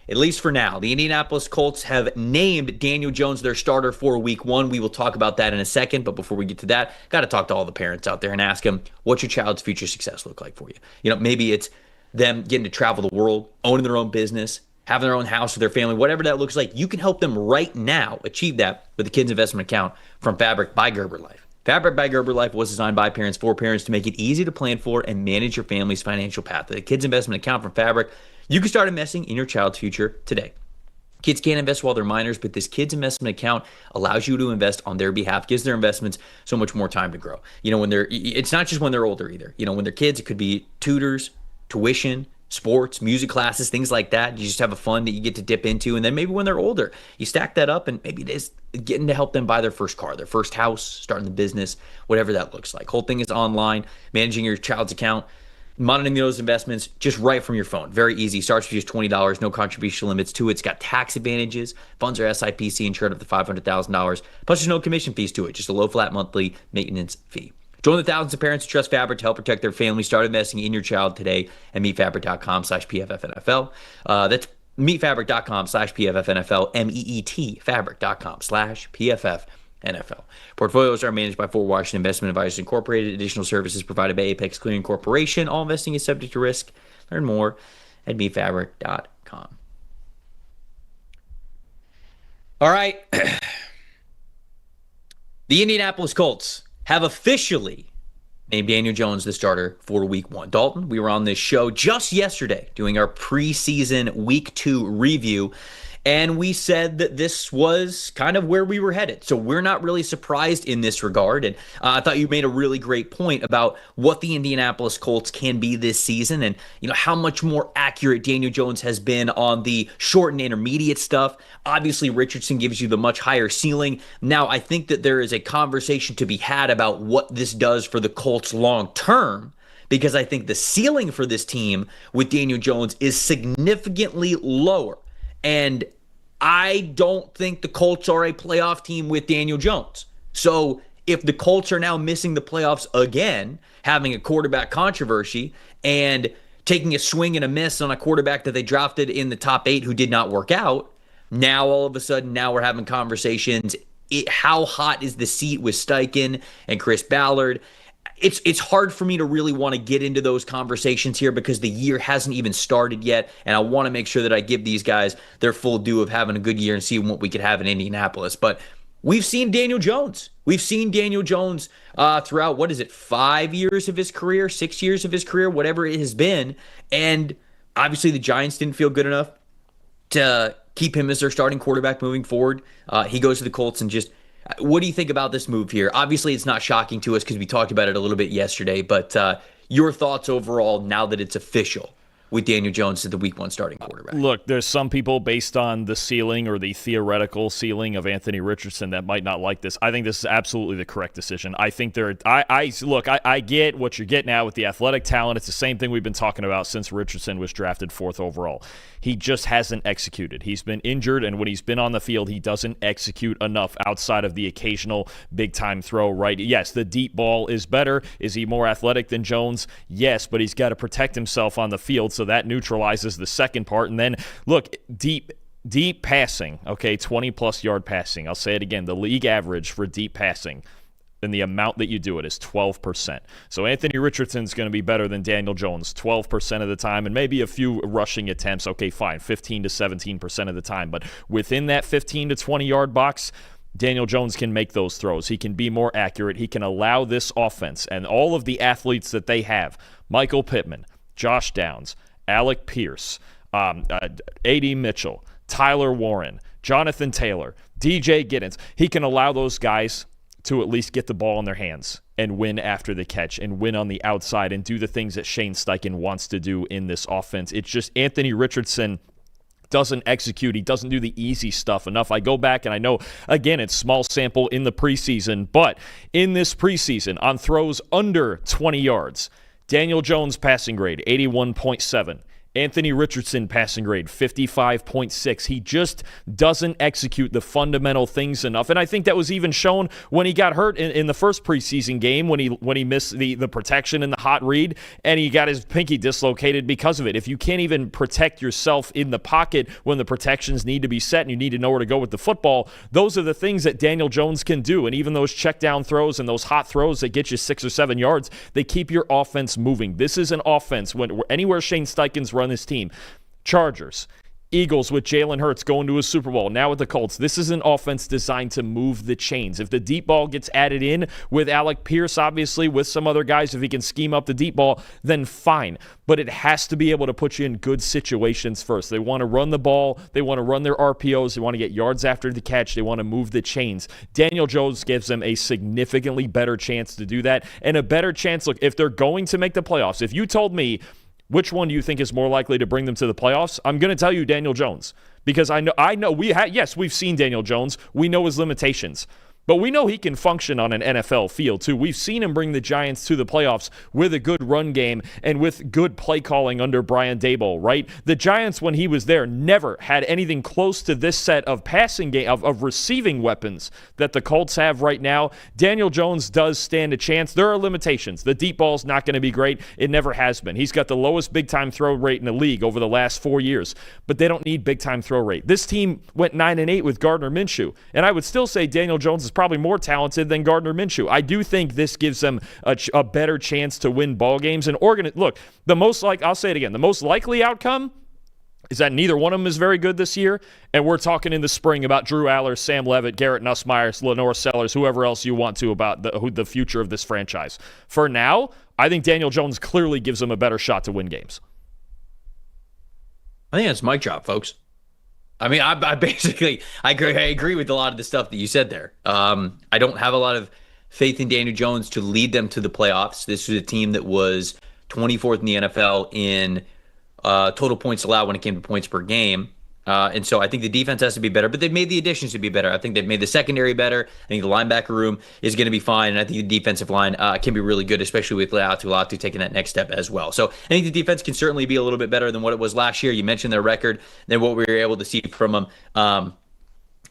At least for now. The Indianapolis Colts have named Daniel Jones their starter for week 1. We will talk about that in a second, but before we get to that, got to talk to all the parents out there and ask them, what's your child's future success look like for you? You know, maybe it's them getting to travel the world, owning their own business, having their own house with their family, whatever that looks like. You can help them right now achieve that with the Kids Investment Account from Fabric by Gerber Life. Fabric by Gerber Life was designed by parents for parents to make it easy to plan for and manage your family's financial path. The Kids Investment Account from Fabric, you can start investing in your child's future today. Kids can't invest while they're minors, but this Kids Investment Account allows you to invest on their behalf, gives their investments so much more time to grow. You know, it's not just when they're older either. You know, when they're kids, it could be tutors, tuition, sports, music classes, things like that. You just have a fund that you get to dip into. And then maybe when they're older, you stack that up and maybe it is getting to help them buy their first car, their first house, starting the business, whatever that looks like. Whole thing is online, managing your child's account, monitoring those investments just right from your phone. Very easy. Starts with just $20. No contribution limits to it. It's got tax advantages. Funds are SIPC insured up to $500,000. Plus, there's no commission fees to it. Just a low flat monthly maintenance fee. Join the thousands of parents who trust Fabric to help protect their family. Start investing in your child today at meetfabric.com/PFFNFL. That's meetfabric.com/PFFNFL. MEET fabric.com/PFFNFL. Portfolios are managed by Fort Washington Investment Advisors Incorporated. Additional services provided by Apex Clearing Corporation. All investing is subject to risk. Learn more at meetfabric.com. All right. The Indianapolis Colts have officially named Daniel Jones the starter for week 1. Dalton, we were on this show just yesterday doing our preseason week 2 review, and we said that this was kind of where we were headed. So we're not really surprised in this regard. And I thought you made a really great point about what the Indianapolis Colts can be this season and, you know, how much more accurate Daniel Jones has been on the short and intermediate stuff. Obviously, Richardson gives you the much higher ceiling. Now, I think that there is a conversation to be had about what this does for the Colts long term, because I think the ceiling for this team with Daniel Jones is significantly lower. And I don't think the Colts are a playoff team with Daniel Jones. So if the Colts are now missing the playoffs again, having a quarterback controversy and taking a swing and a miss on a quarterback that they drafted in the top 8 who did not work out, now all of a sudden, now we're having conversations. How hot is the seat with Steichen and Chris Ballard? It's hard for me to really want to get into those conversations here because the year hasn't even started yet, and I want to make sure that I give these guys their full due of having a good year and see what we could have in Indianapolis. But we've seen Daniel Jones. We've seen Daniel Jones throughout, 5 years of his career, 6 years of his career, whatever it has been. And obviously the Giants didn't feel good enough to keep him as their starting quarterback moving forward. He goes to the Colts and just... What do you think about this move here? Obviously, it's not shocking to us because we talked about it a little bit yesterday, but your thoughts overall now that it's official with Daniel Jones as the week 1 starting quarterback? Look, there's some people based on the ceiling or the theoretical ceiling of Anthony Richardson that might not like this. I think this is absolutely the correct decision. I think I get what you're getting at with the athletic talent. It's the same thing we've been talking about since Richardson was drafted 4th overall. He just hasn't executed. He's been injured, and when he's been on the field, he doesn't execute enough outside of the occasional big-time throw, right? Yes, the deep ball is better. Is he more athletic than Jones? Yes, but he's got to protect himself on the field, so that neutralizes the second part. And then, look, deep passing, okay, 20-plus yard passing. I'll say it again. The league average for deep passing and the amount that you do it is 12%. So Anthony Richardson's going to be better than Daniel Jones 12% of the time, and maybe a few rushing attempts. Okay, fine, 15 to 17% of the time. But within that 15 to 20-yard box, Daniel Jones can make those throws. He can be more accurate. He can allow this offense and all of the athletes that they have, Michael Pittman, Josh Downs, Alec Pierce, A.D. Mitchell, Tyler Warren, Jonathan Taylor, DJ Giddens. He can allow those guys to at least get the ball in their hands and win after the catch and win on the outside and do the things that Shane Steichen wants to do in this offense. It's just Anthony Richardson doesn't execute. He doesn't do the easy stuff enough. I go back and I know, again, it's small sample in the preseason, but in this preseason, on throws under 20 yards, Daniel Jones passing grade, 81.7. Anthony Richardson passing grade, 55.6. He just doesn't execute the fundamental things enough. And I think that was even shown when he got hurt in the first preseason game when he missed the protection in the hot read and he got his pinky dislocated because of it. If you can't even protect yourself in the pocket when the protections need to be set and you need to know where to go with the football, those are the things that Daniel Jones can do. And even those check down throws and those hot throws that get you 6 or 7 yards, they keep your offense moving. This is an offense when anywhere Shane Steichen's run this team. Chargers, Eagles with Jalen Hurts going to a Super Bowl. Now with the Colts, this is an offense designed to move the chains. If the deep ball gets added in with Alec Pierce, obviously, with some other guys, if he can scheme up the deep ball, then fine. But it has to be able to put you in good situations first. They want to run the ball. They want to run their RPOs. They want to get yards after the catch. They want to move the chains. Daniel Jones gives them a significantly better chance to do that and a better chance. Look, if they're going to make the playoffs, if you told me which one do you think is more likely to bring them to the playoffs? I'm going to tell you Daniel Jones because I know we've seen Daniel Jones. We know his limitations. But we know he can function on an NFL field, too. We've seen him bring the Giants to the playoffs with a good run game and with good play calling under Brian Daboll, right? The Giants, when he was there, never had anything close to this set of passing game, of receiving weapons that the Colts have right now. Daniel Jones does stand a chance. There are limitations. The deep ball's not going to be great. It never has been. He's got the lowest big-time throw rate in the league over the last 4 years, but they don't need big-time throw rate. This team went 9-8 with Gardner Minshew, and I would still say Daniel Jones is probably more talented than Gardner Minshew. I do think this gives them a better chance to win ball games. And Oregon, look, I'll say it again, the most likely outcome is that neither one of them is very good this year, and we're talking in the spring about Drew Aller, Sam Levitt, Garrett Nussmeier, Lenore Sellers, whoever else you want to about the future of this franchise. For now, I think Daniel Jones clearly gives them a better shot to win games. I think that's mic drop, folks. I mean, I agree with a lot of the stuff that you said there. I don't have a lot of faith in Daniel Jones to lead them to the playoffs. This was a team that was 24th in the NFL in total points allowed when it came to points per game. And so I think the defense has to be better, but they've made the additions to be better. I think they've made the secondary better. I think the linebacker room is going to be fine, and I think the defensive line can be really good, especially with Latu taking that next step as well. So I think the defense can certainly be a little bit better than what it was last year. You mentioned their record, than what we were able to see from them.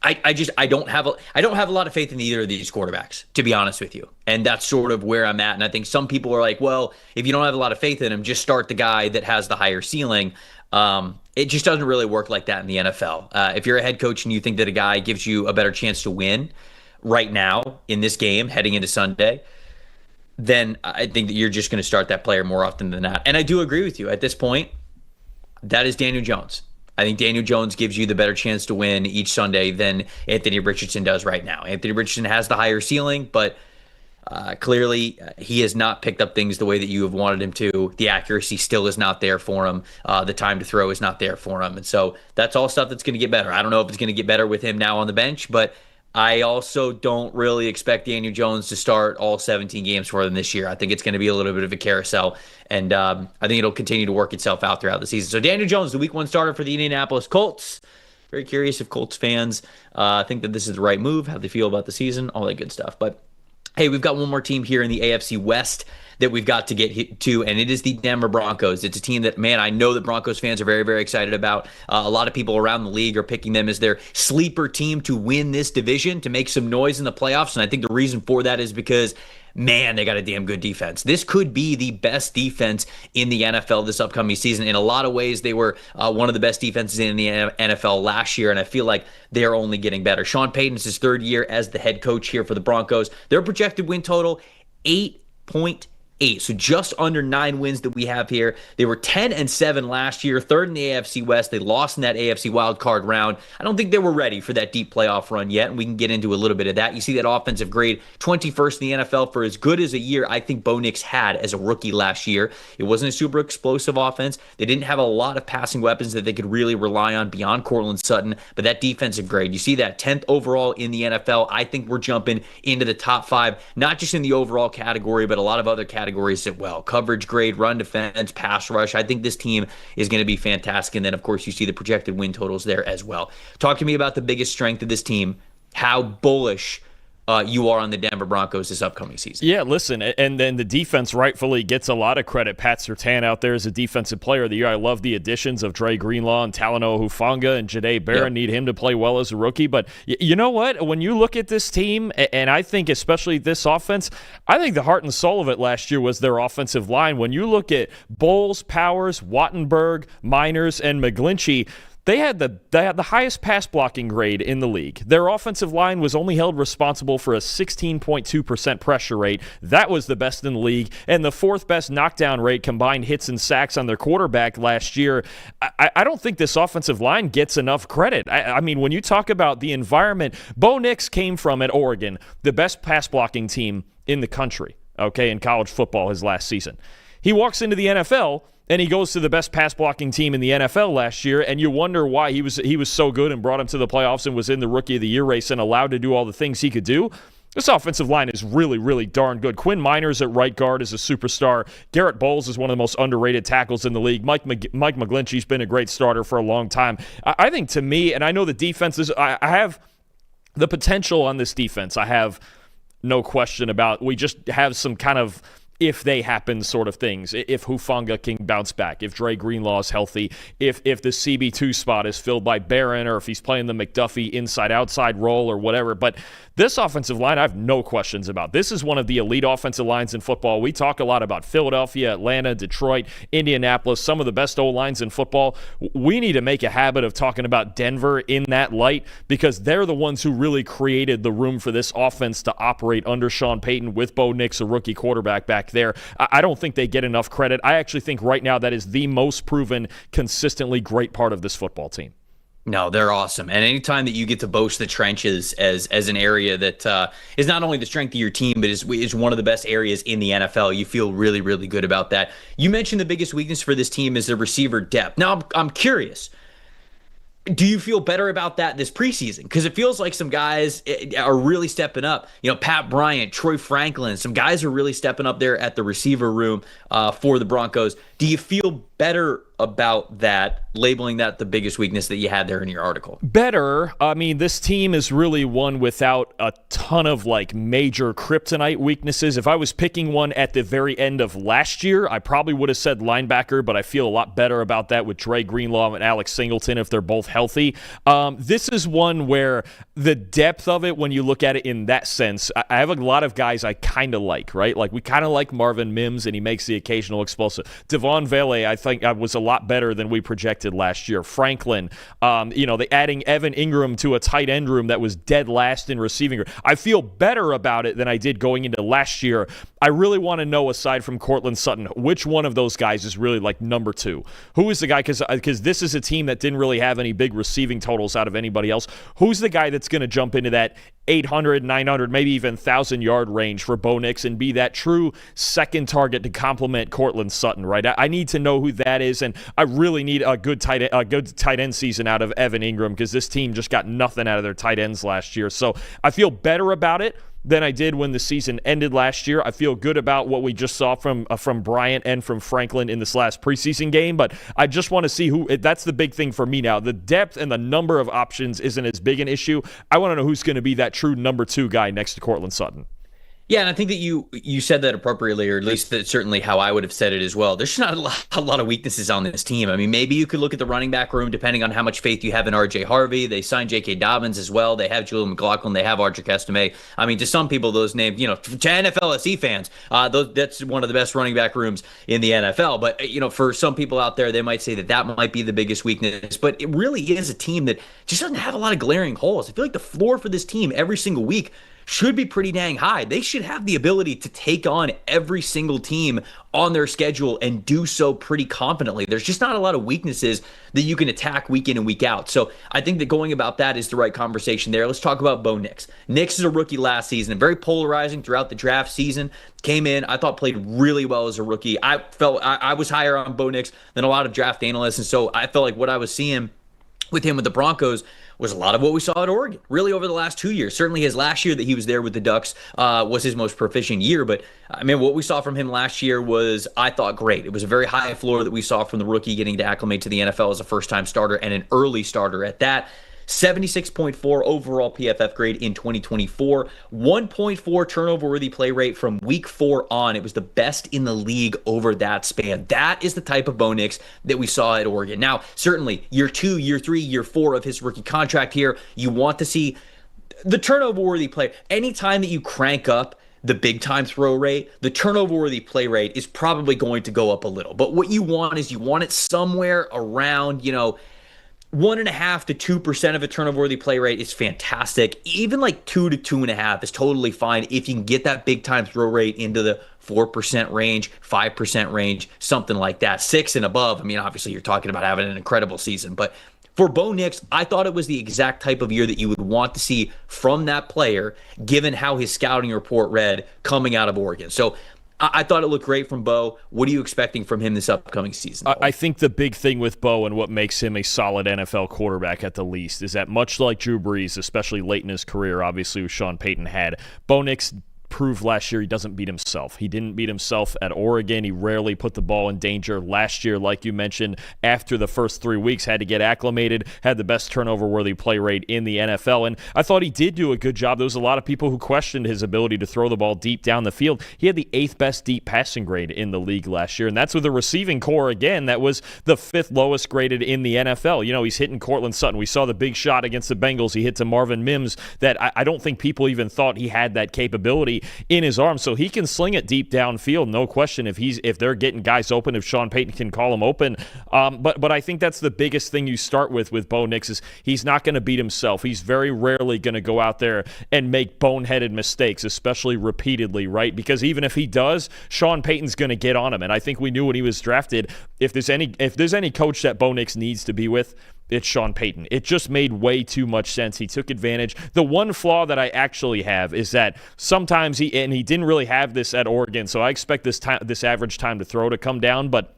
I don't have a lot of faith in either of these quarterbacks, to be honest with you. And that's sort of where I'm at. And I think some people are like, well, if you don't have a lot of faith in him, just start the guy that has the higher ceiling. It just doesn't really work like that in the NFL. If you're a head coach and you think that a guy gives you a better chance to win right now in this game heading into Sunday, then I think that you're just going to start that player more often than not. And I do agree with you. At this point, that is Daniel Jones. I think Daniel Jones gives you the better chance to win each Sunday than Anthony Richardson does right now. Anthony Richardson has the higher ceiling, but clearly he has not picked up things the way that you have wanted him to. The accuracy still is not there for him. The time to throw is not there for him. And so that's all stuff that's going to get better. I don't know if it's going to get better with him now on the bench, but I also don't really expect Daniel Jones to start all 17 games for them this year. I think it's going to be a little bit of a carousel, and I think it'll continue to work itself out throughout the season. So Daniel Jones, the Week 1 starter for the Indianapolis Colts. Very curious if Colts fans think that this is the right move, how they feel about the season, all that good stuff. But hey, we've got one more team here in the AFC West that we've got to get to, and it is the Denver Broncos. It's a team that, man, I know that Broncos fans are very, very excited about. A lot of people around the league are picking them as their sleeper team to win this division, to make some noise in the playoffs, and I think the reason for that is because, man, they got a damn good defense. This could be the best defense in the NFL this upcoming season. In a lot of ways, they were one of the best defenses in the NFL last year, and I feel like they're only getting better. Sean Payton's his third year as the head coach here for the Broncos. Their projected win total, 8.8. So just under 9 wins that we have here. They were 10-7 last year, third in the AFC West. They lost in that AFC wildcard round. I don't think they were ready for that deep playoff run yet, and we can get into a little bit of that. You see that offensive grade, 21st in the NFL for as good as a year I think Bo Nix had as a rookie last year. It wasn't a super explosive offense. They didn't have a lot of passing weapons that they could really rely on beyond Cortland Sutton, but that defensive grade, you see that 10th overall in the NFL. I think we're jumping into the top 5, not just in the overall category, but a lot of other categories categories as well. Coverage grade, run defense, pass rush. I think this team is going to be fantastic. And then, of course, you see the projected win totals there as well. Talk to me about the biggest strength of this team, how bullish you are on the Denver Broncos this upcoming season. Yeah, listen, and then the defense rightfully gets a lot of credit. Pat Surtain out there is a defensive player of the year. I love the additions of Dre Greenlaw and Talanoa Hufanga and Jahdae Barron. Need him to play well as a rookie. But you know what? When you look at this team, and I think especially this offense, I think the heart and soul of it last year was their offensive line. When you look at Bowles, Powers, Wattenberg, Miners, and McGlinchey, They had the highest pass blocking grade in the league. Their offensive line was only held responsible for a 16.2% pressure rate. That was the best in the league. And the fourth best knockdown rate, combined hits and sacks on their quarterback last year. I don't think this offensive line gets enough credit. I mean, when you talk about the environment, Bo Nix came from, at Oregon, the best pass blocking team in the country, okay, in college football his last season. He walks into the NFL, and he goes to the best pass-blocking team in the NFL last year, and you wonder why he was so good and brought him to the playoffs and was in the Rookie of the Year race and allowed to do all the things he could do. This offensive line is really, really darn good. Quinn Miners at right guard is a superstar. Garrett Bowles is one of the most underrated tackles in the league. Mike McGlinchey's been a great starter for a long time. I think, to me, and I know the defense is – I have the potential on this defense. I have no question about – we just have some kind of – if they happen sort of things, if Hufanga can bounce back, if Dre Greenlaw is healthy, if the CB2 spot is filled by Barron, or if he's playing the McDuffie inside-outside role or whatever. But this offensive line, I have no questions about. This is one of the elite offensive lines in football. We talk a lot about Philadelphia, Atlanta, Detroit, Indianapolis, some of the best O-lines in football. We need to make a habit of talking about Denver in that light, because they're the ones who really created the room for this offense to operate under Sean Payton with Bo Nix, a rookie quarterback back there. I don't think they get enough credit. I actually think right now that is the most proven, consistently great part of this football team. No, they're awesome. And anytime that you get to boast the trenches as an area that is not only the strength of your team, but is one of the best areas in the NFL, you feel really, really good about that. You mentioned the biggest weakness for this team is the receiver depth. Now, I'm curious. Do you feel better about that this preseason? Because it feels like some guys are really stepping up. You know, Pat Bryant, Troy Franklin, some guys are really stepping up there at the receiver room for the Broncos. Do you feel better about that, labeling that the biggest weakness that you had there in your article? Better. I mean, this team is really one without a ton of major kryptonite weaknesses. If I was picking one at the very end of last year, I probably would have said linebacker, but I feel a lot better about that with Dre Greenlaw and Alex Singleton if they're both healthy. This is one where the depth of it, when you look at it in that sense, I have a lot of guys I kind of like, right? Like, we kind of like Marvin Mims, and he makes the occasional explosive. Devon Vele, I think, was a lot better than we projected last year. Franklin, they adding Evan Ingram to a tight end room that was dead last in receiving. I feel better about it than I did going into last year. I really want to know, aside from Courtland Sutton, which one of those guys is really number two? Who is the guy? Because this is a team that didn't really have any big receiving totals out of anybody else. Who's the guy that's going to jump into that 800, 900, maybe even 1,000-yard range for Bo Nix and be that true second target to complement Courtland Sutton, right? I need to know who that is, and I really need a good tight end season out of Evan Ingram, because this team just got nothing out of their tight ends last year. So I feel better about it than I did when the season ended last year. I feel good about what we just saw from Bryant and from Franklin in this last preseason game, but I just want to see who. That's the big thing for me now. The depth and the number of options isn't as big an issue. I want to know who's going to be that true number two guy next to Courtland Sutton. Yeah, and I think that you said that appropriately, or at least that's certainly how I would have said it as well. There's not a lot of weaknesses on this team. I mean, maybe you could look at the running back room, depending on how much faith you have in R.J. Harvey. They signed J.K. Dobbins as well. They have Julian McLaughlin. They have Archer Estime. I mean, to some people, those names, to NFL SE fans, that's one of the best running back rooms in the NFL. But, for some people out there, they might say that might be the biggest weakness. But it really is a team that just doesn't have a lot of glaring holes. I feel like the floor for this team every single week should be pretty dang high. They should have the ability to take on every single team on their schedule and do so pretty confidently. There's just not a lot of weaknesses that you can attack week in and week out. So I think that going about that is the right conversation there. Let's talk about Bo Nix. Nix is a rookie last season, very polarizing throughout the draft season. Came in, I thought played really well as a rookie. I felt I was higher on Bo Nix than a lot of draft analysts, and so I felt like what I was seeing with him with the Broncos was a lot of what we saw at Oregon, really over the last 2 years. Certainly his last year that he was there with the Ducks was his most proficient year. But, I mean, what we saw from him last year was, I thought, great. It was a very high floor that we saw from the rookie getting to acclimate to the NFL as a first-time starter and an early starter at that. 76.4 overall PFF grade in 2024, 1.4 turnover-worthy play rate from week 4 on. It was the best in the league over that span. That is the type of Bo Nix that we saw at Oregon. Now, certainly, year 2, year 3, year 4 of his rookie contract here, you want to see the turnover-worthy play. Anytime that you crank up the big-time throw rate, the turnover-worthy play rate is probably going to go up a little. But what you want is you want it somewhere around, 1.5% to 2% of a turnover-worthy play rate is fantastic. Even like 2 to 2.5 is totally fine if you can get that big-time throw rate into the 4% range, 5% range, something like that. 6 and above, I mean, obviously you're talking about having an incredible season. But for Bo Nix, I thought it was the exact type of year that you would want to see from that player, given how his scouting report read coming out of Oregon. So I thought it looked great from Bo. What are you expecting from him this upcoming season? I think the big thing with Bo and what makes him a solid NFL quarterback at the least is that much like Drew Brees, especially late in his career, obviously with Sean Payton had, Bo Nix proved last year he doesn't beat himself. He didn't beat himself at Oregon. He rarely put the ball in danger. Last year, like you mentioned, after the first 3 weeks, had to get acclimated, had the best turnover-worthy play rate in the NFL, and I thought he did do a good job. There was a lot of people who questioned his ability to throw the ball deep down the field. He had the 8th best deep passing grade in the league last year, and that's with a receiving core, again, that was the 5th lowest graded in the NFL. He's hitting Cortland Sutton. We saw the big shot against the Bengals. He hit to Marvin Mims that I don't think people even thought he had that capability in his arm, so he can sling it deep downfield, no question. If they're getting guys open, if Sean Payton can call them open, but I think that's the biggest thing you start with Bo Nix is he's not going to beat himself. He's very rarely going to go out there and make boneheaded mistakes, especially repeatedly, right? Because even if he does, Sean Payton's going to get on him, and I think we knew when he was drafted, if there's any coach that Bo Nix needs to be with, it's Sean Payton. It just made way too much sense. He took advantage. The one flaw that I actually have is that sometimes he didn't really have this at Oregon, so I expect this average time to throw to come down, but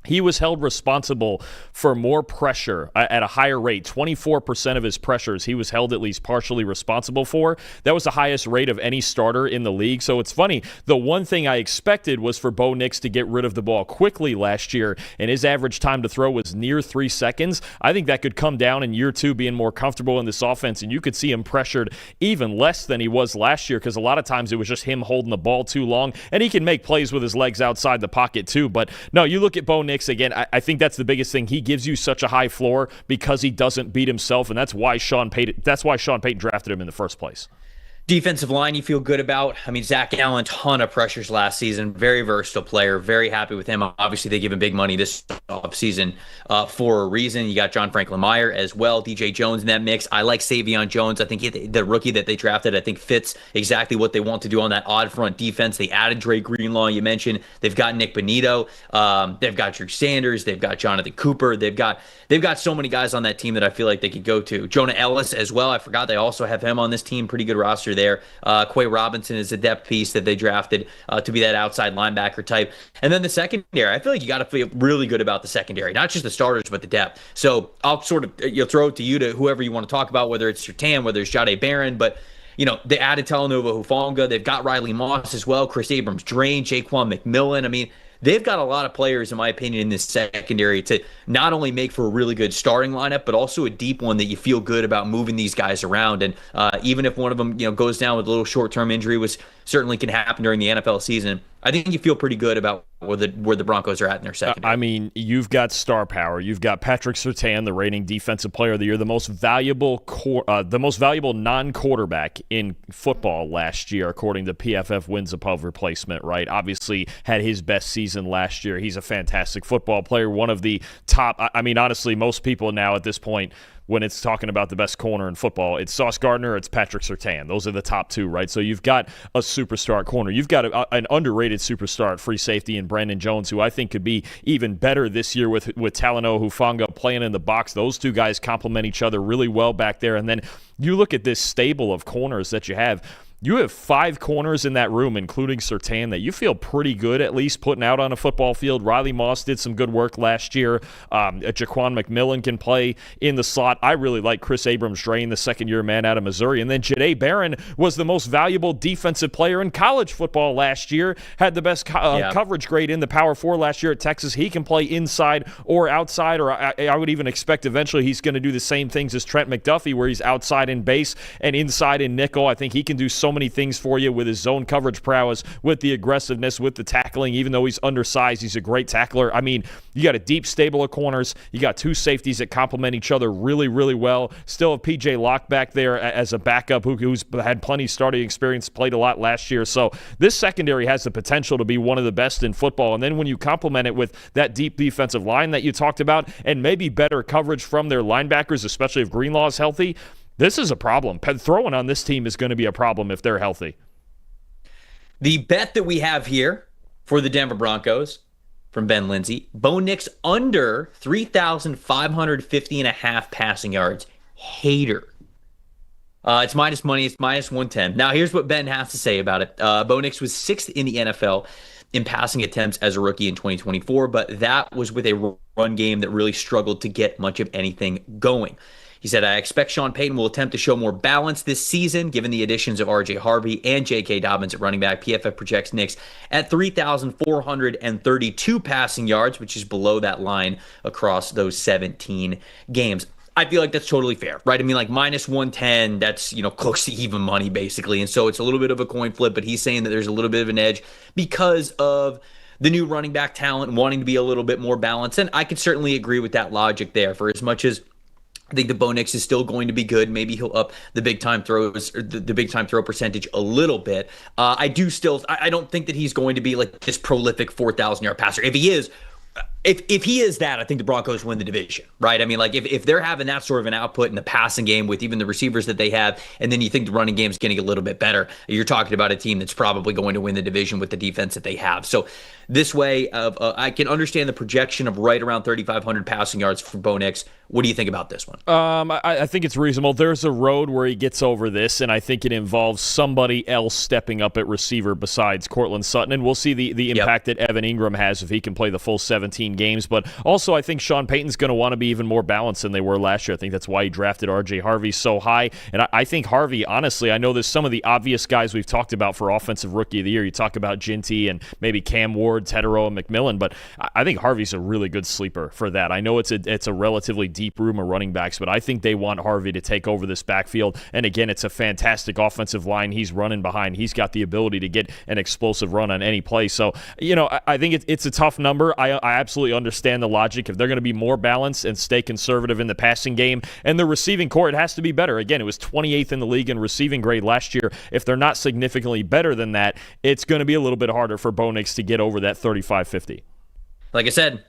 he was held responsible for more pressure at a higher rate. 24% of his pressures he was held at least partially responsible for. That was the highest rate of any starter in the league. So it's funny. The one thing I expected was for Bo Nix to get rid of the ball quickly last year, and his average time to throw was near 3 seconds. I think that could come down in year 2, being more comfortable in this offense, and you could see him pressured even less than he was last year because a lot of times it was just him holding the ball too long, and he can make plays with his legs outside the pocket too. But no, you look at Bo Nix, again, I think that's the biggest thing. He gives you such a high floor because he doesn't beat himself, and that's why Sean Payton drafted him in the first place. Defensive line you feel good about. I mean, Zach Allen, ton of pressures last season. Very versatile player. Very happy with him. Obviously, they give him big money this offseason for a reason. You got John Franklin Meyer as well. DJ Jones in that mix. I like Savion Jones. I think the rookie that they drafted, I think fits exactly what they want to do on that odd front defense. They added Dre Greenlaw, you mentioned. They've got Nick Bonito. They've got Drew Sanders. They've got Jonathan Cooper. They've got so many guys on that team that I feel like they could go to. Jonah Ellis as well. I forgot they also have him on this team. Pretty good roster there. Quay Robinson is a depth piece that they drafted to be that outside linebacker type. And then the secondary, I feel like you got to feel really good about the secondary, not just the starters, but the depth. So I'll sort of throw it to you, to whoever you want to talk about, whether it's Surtain, whether it's Jahdae Barron, but they added Talanoa Hufanga. They've got Riley Moss as well, Chris Abrams-Drain, Jaquan McMillan. I mean, they've got a lot of players, in my opinion, in this secondary to not only make for a really good starting lineup, but also a deep one that you feel good about moving these guys around. And even if one of them, goes down with a little short-term injury, which certainly can happen during the NFL season, I think you feel pretty good about where the Broncos are at in their secondary. I mean, you've got star power. You've got Patrick Surtain, the reigning defensive player of the year, the most valuable non-quarterback in football last year, according to PFF wins above replacement, right? Obviously had his best season last year. He's a fantastic football player, one of the top. I mean, honestly, most people now at this point, when it's talking about the best corner in football, it's Sauce Gardner, it's Patrick Surtain. Those are the top two, right? So you've got a superstar at corner. You've got an underrated superstar at free safety in Brandon Jones, who I think could be even better this year with Talanoa Hufanga playing in the box. Those two guys complement each other really well back there. And then you look at this stable of corners that you have. you have 5 corners in that room, including Surtain, that you feel pretty good at least putting out on a football field. Riley Moss did some good work last year. Jaquan McMillan can play in the slot. I really like Chris Abrams-Drain, the second-year man out of Missouri. And then Jahdae Barron was the most valuable defensive player in college football last year, had the best coverage grade in the Power 4 last year at Texas. He can play inside or outside, or I would even expect eventually he's going to do the same things as Trent McDuffie, where he's outside in base and inside in nickel. I think he can do so many things for you with his zone coverage prowess, with the aggressiveness, with the tackling. Even though he's undersized, he's a great tackler. I mean, you got a deep stable of corners. You got 2 safeties that complement each other really, really well. Still have P.J. Locke back there as a backup who's had plenty of starting experience, played a lot last year. So this secondary has the potential to be one of the best in football. And then when you complement it with that deep defensive line that you talked about and maybe better coverage from their linebackers, especially if Greenlaw is healthy, this is a problem. Throwing on this team is going to be a problem if they're healthy. The bet that we have here for the Denver Broncos from Ben Lindsay, Bo Nix under 3,550.5 passing yards. Hater. It's minus money. It's minus 110. Now, here's what Ben has to say about it. Bo Nix was 6th in the NFL in passing attempts as a rookie in 2024, but that was with a run game that really struggled to get much of anything going. He said, I expect Sean Payton will attempt to show more balance this season, given the additions of R.J. Harvey and J.K. Dobbins at running back. PFF projects Nix at 3,432 passing yards, which is below that line across those 17 games. I feel like that's totally fair, right? I mean, like minus 110, that's, close to even money, basically. And so it's a little bit of a coin flip, but he's saying that there's a little bit of an edge because of the new running back talent and wanting to be a little bit more balanced. And I could certainly agree with that logic there. For as much as I think the Bo Nix is still going to be good. Maybe he'll up the big time throws, or the big time throw percentage a little bit. I don't think that he's going to be like this prolific 4,000-yard passer. If he is, if he is that, I think the Broncos win the division, right? I mean, like if they're having that sort of an output in the passing game with even the receivers that they have, and then you think the running game is getting a little bit better, you're talking about a team that's probably going to win the division with the defense that they have. So this way, I can understand the projection of right around 3,500 passing yards for Bo Nix. What do you think about this one? I think it's reasonable. There's a road where he gets over this, and I think it involves somebody else stepping up at receiver besides Cortland Sutton, and we'll see the impact that Evan Ingram has if he can play the full 17 games. But also, I think Sean Payton's going to want to be even more balanced than they were last year. I think that's why he drafted R.J. Harvey so high. And I think Harvey, honestly, I know there's some of the obvious guys we've talked about for Offensive Rookie of the Year. You talk about Ginty and maybe Cam Ward, Tedero, and McMillan, but I think Harvey's a really good sleeper for that. I know it's a relatively deep room of running backs, but I think they want Harvey to take over this backfield. And again, it's a fantastic offensive line he's running behind. He's got the ability to get an explosive run on any play. So, I think it's a tough number. I absolutely understand the logic. If they're going to be more balanced and stay conservative in the passing game and the receiving core, it has to be better. Again, it was 28th in the league in receiving grade last year. If they're not significantly better than that, it's going to be a little bit harder for Bo Nix to get over that 35-50. Like I said,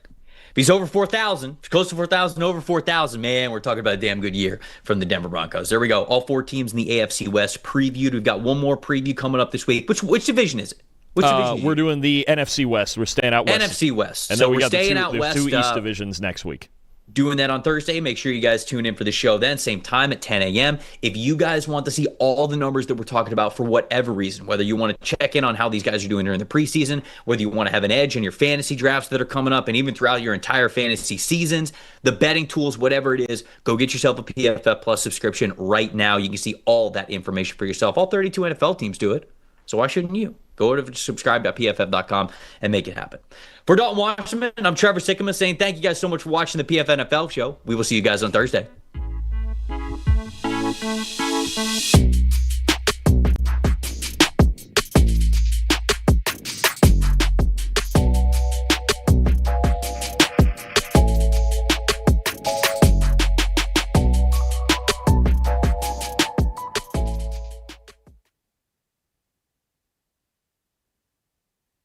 if he's over 4,000, close to 4,000, over 4,000, man, we're talking about a damn good year from the Denver Broncos. There we go. All 4 teams in the AFC West previewed. We've got one more preview coming up this week. Which division is it? We're doing the NFC West. We're staying out west. NFC West. And so then we we're got staying the out west. 2 East divisions next week. Doing that on Thursday. Make sure you guys tune in for the show then, same time at 10 a.m. If you guys want to see all the numbers that we're talking about for whatever reason, whether you want to check in on how these guys are doing during the preseason, whether you want to have an edge in your fantasy drafts that are coming up, and even throughout your entire fantasy seasons, the betting tools, whatever it is, go get yourself a PFF Plus subscription right now. You can see all that information for yourself. All 32 NFL teams do it, so why shouldn't you? Go to subscribe.pff.com and make it happen. For Dalton Wasserman, I'm Trevor Sikkema saying thank you guys so much for watching the PFF NFL show. We will see you guys on Thursday.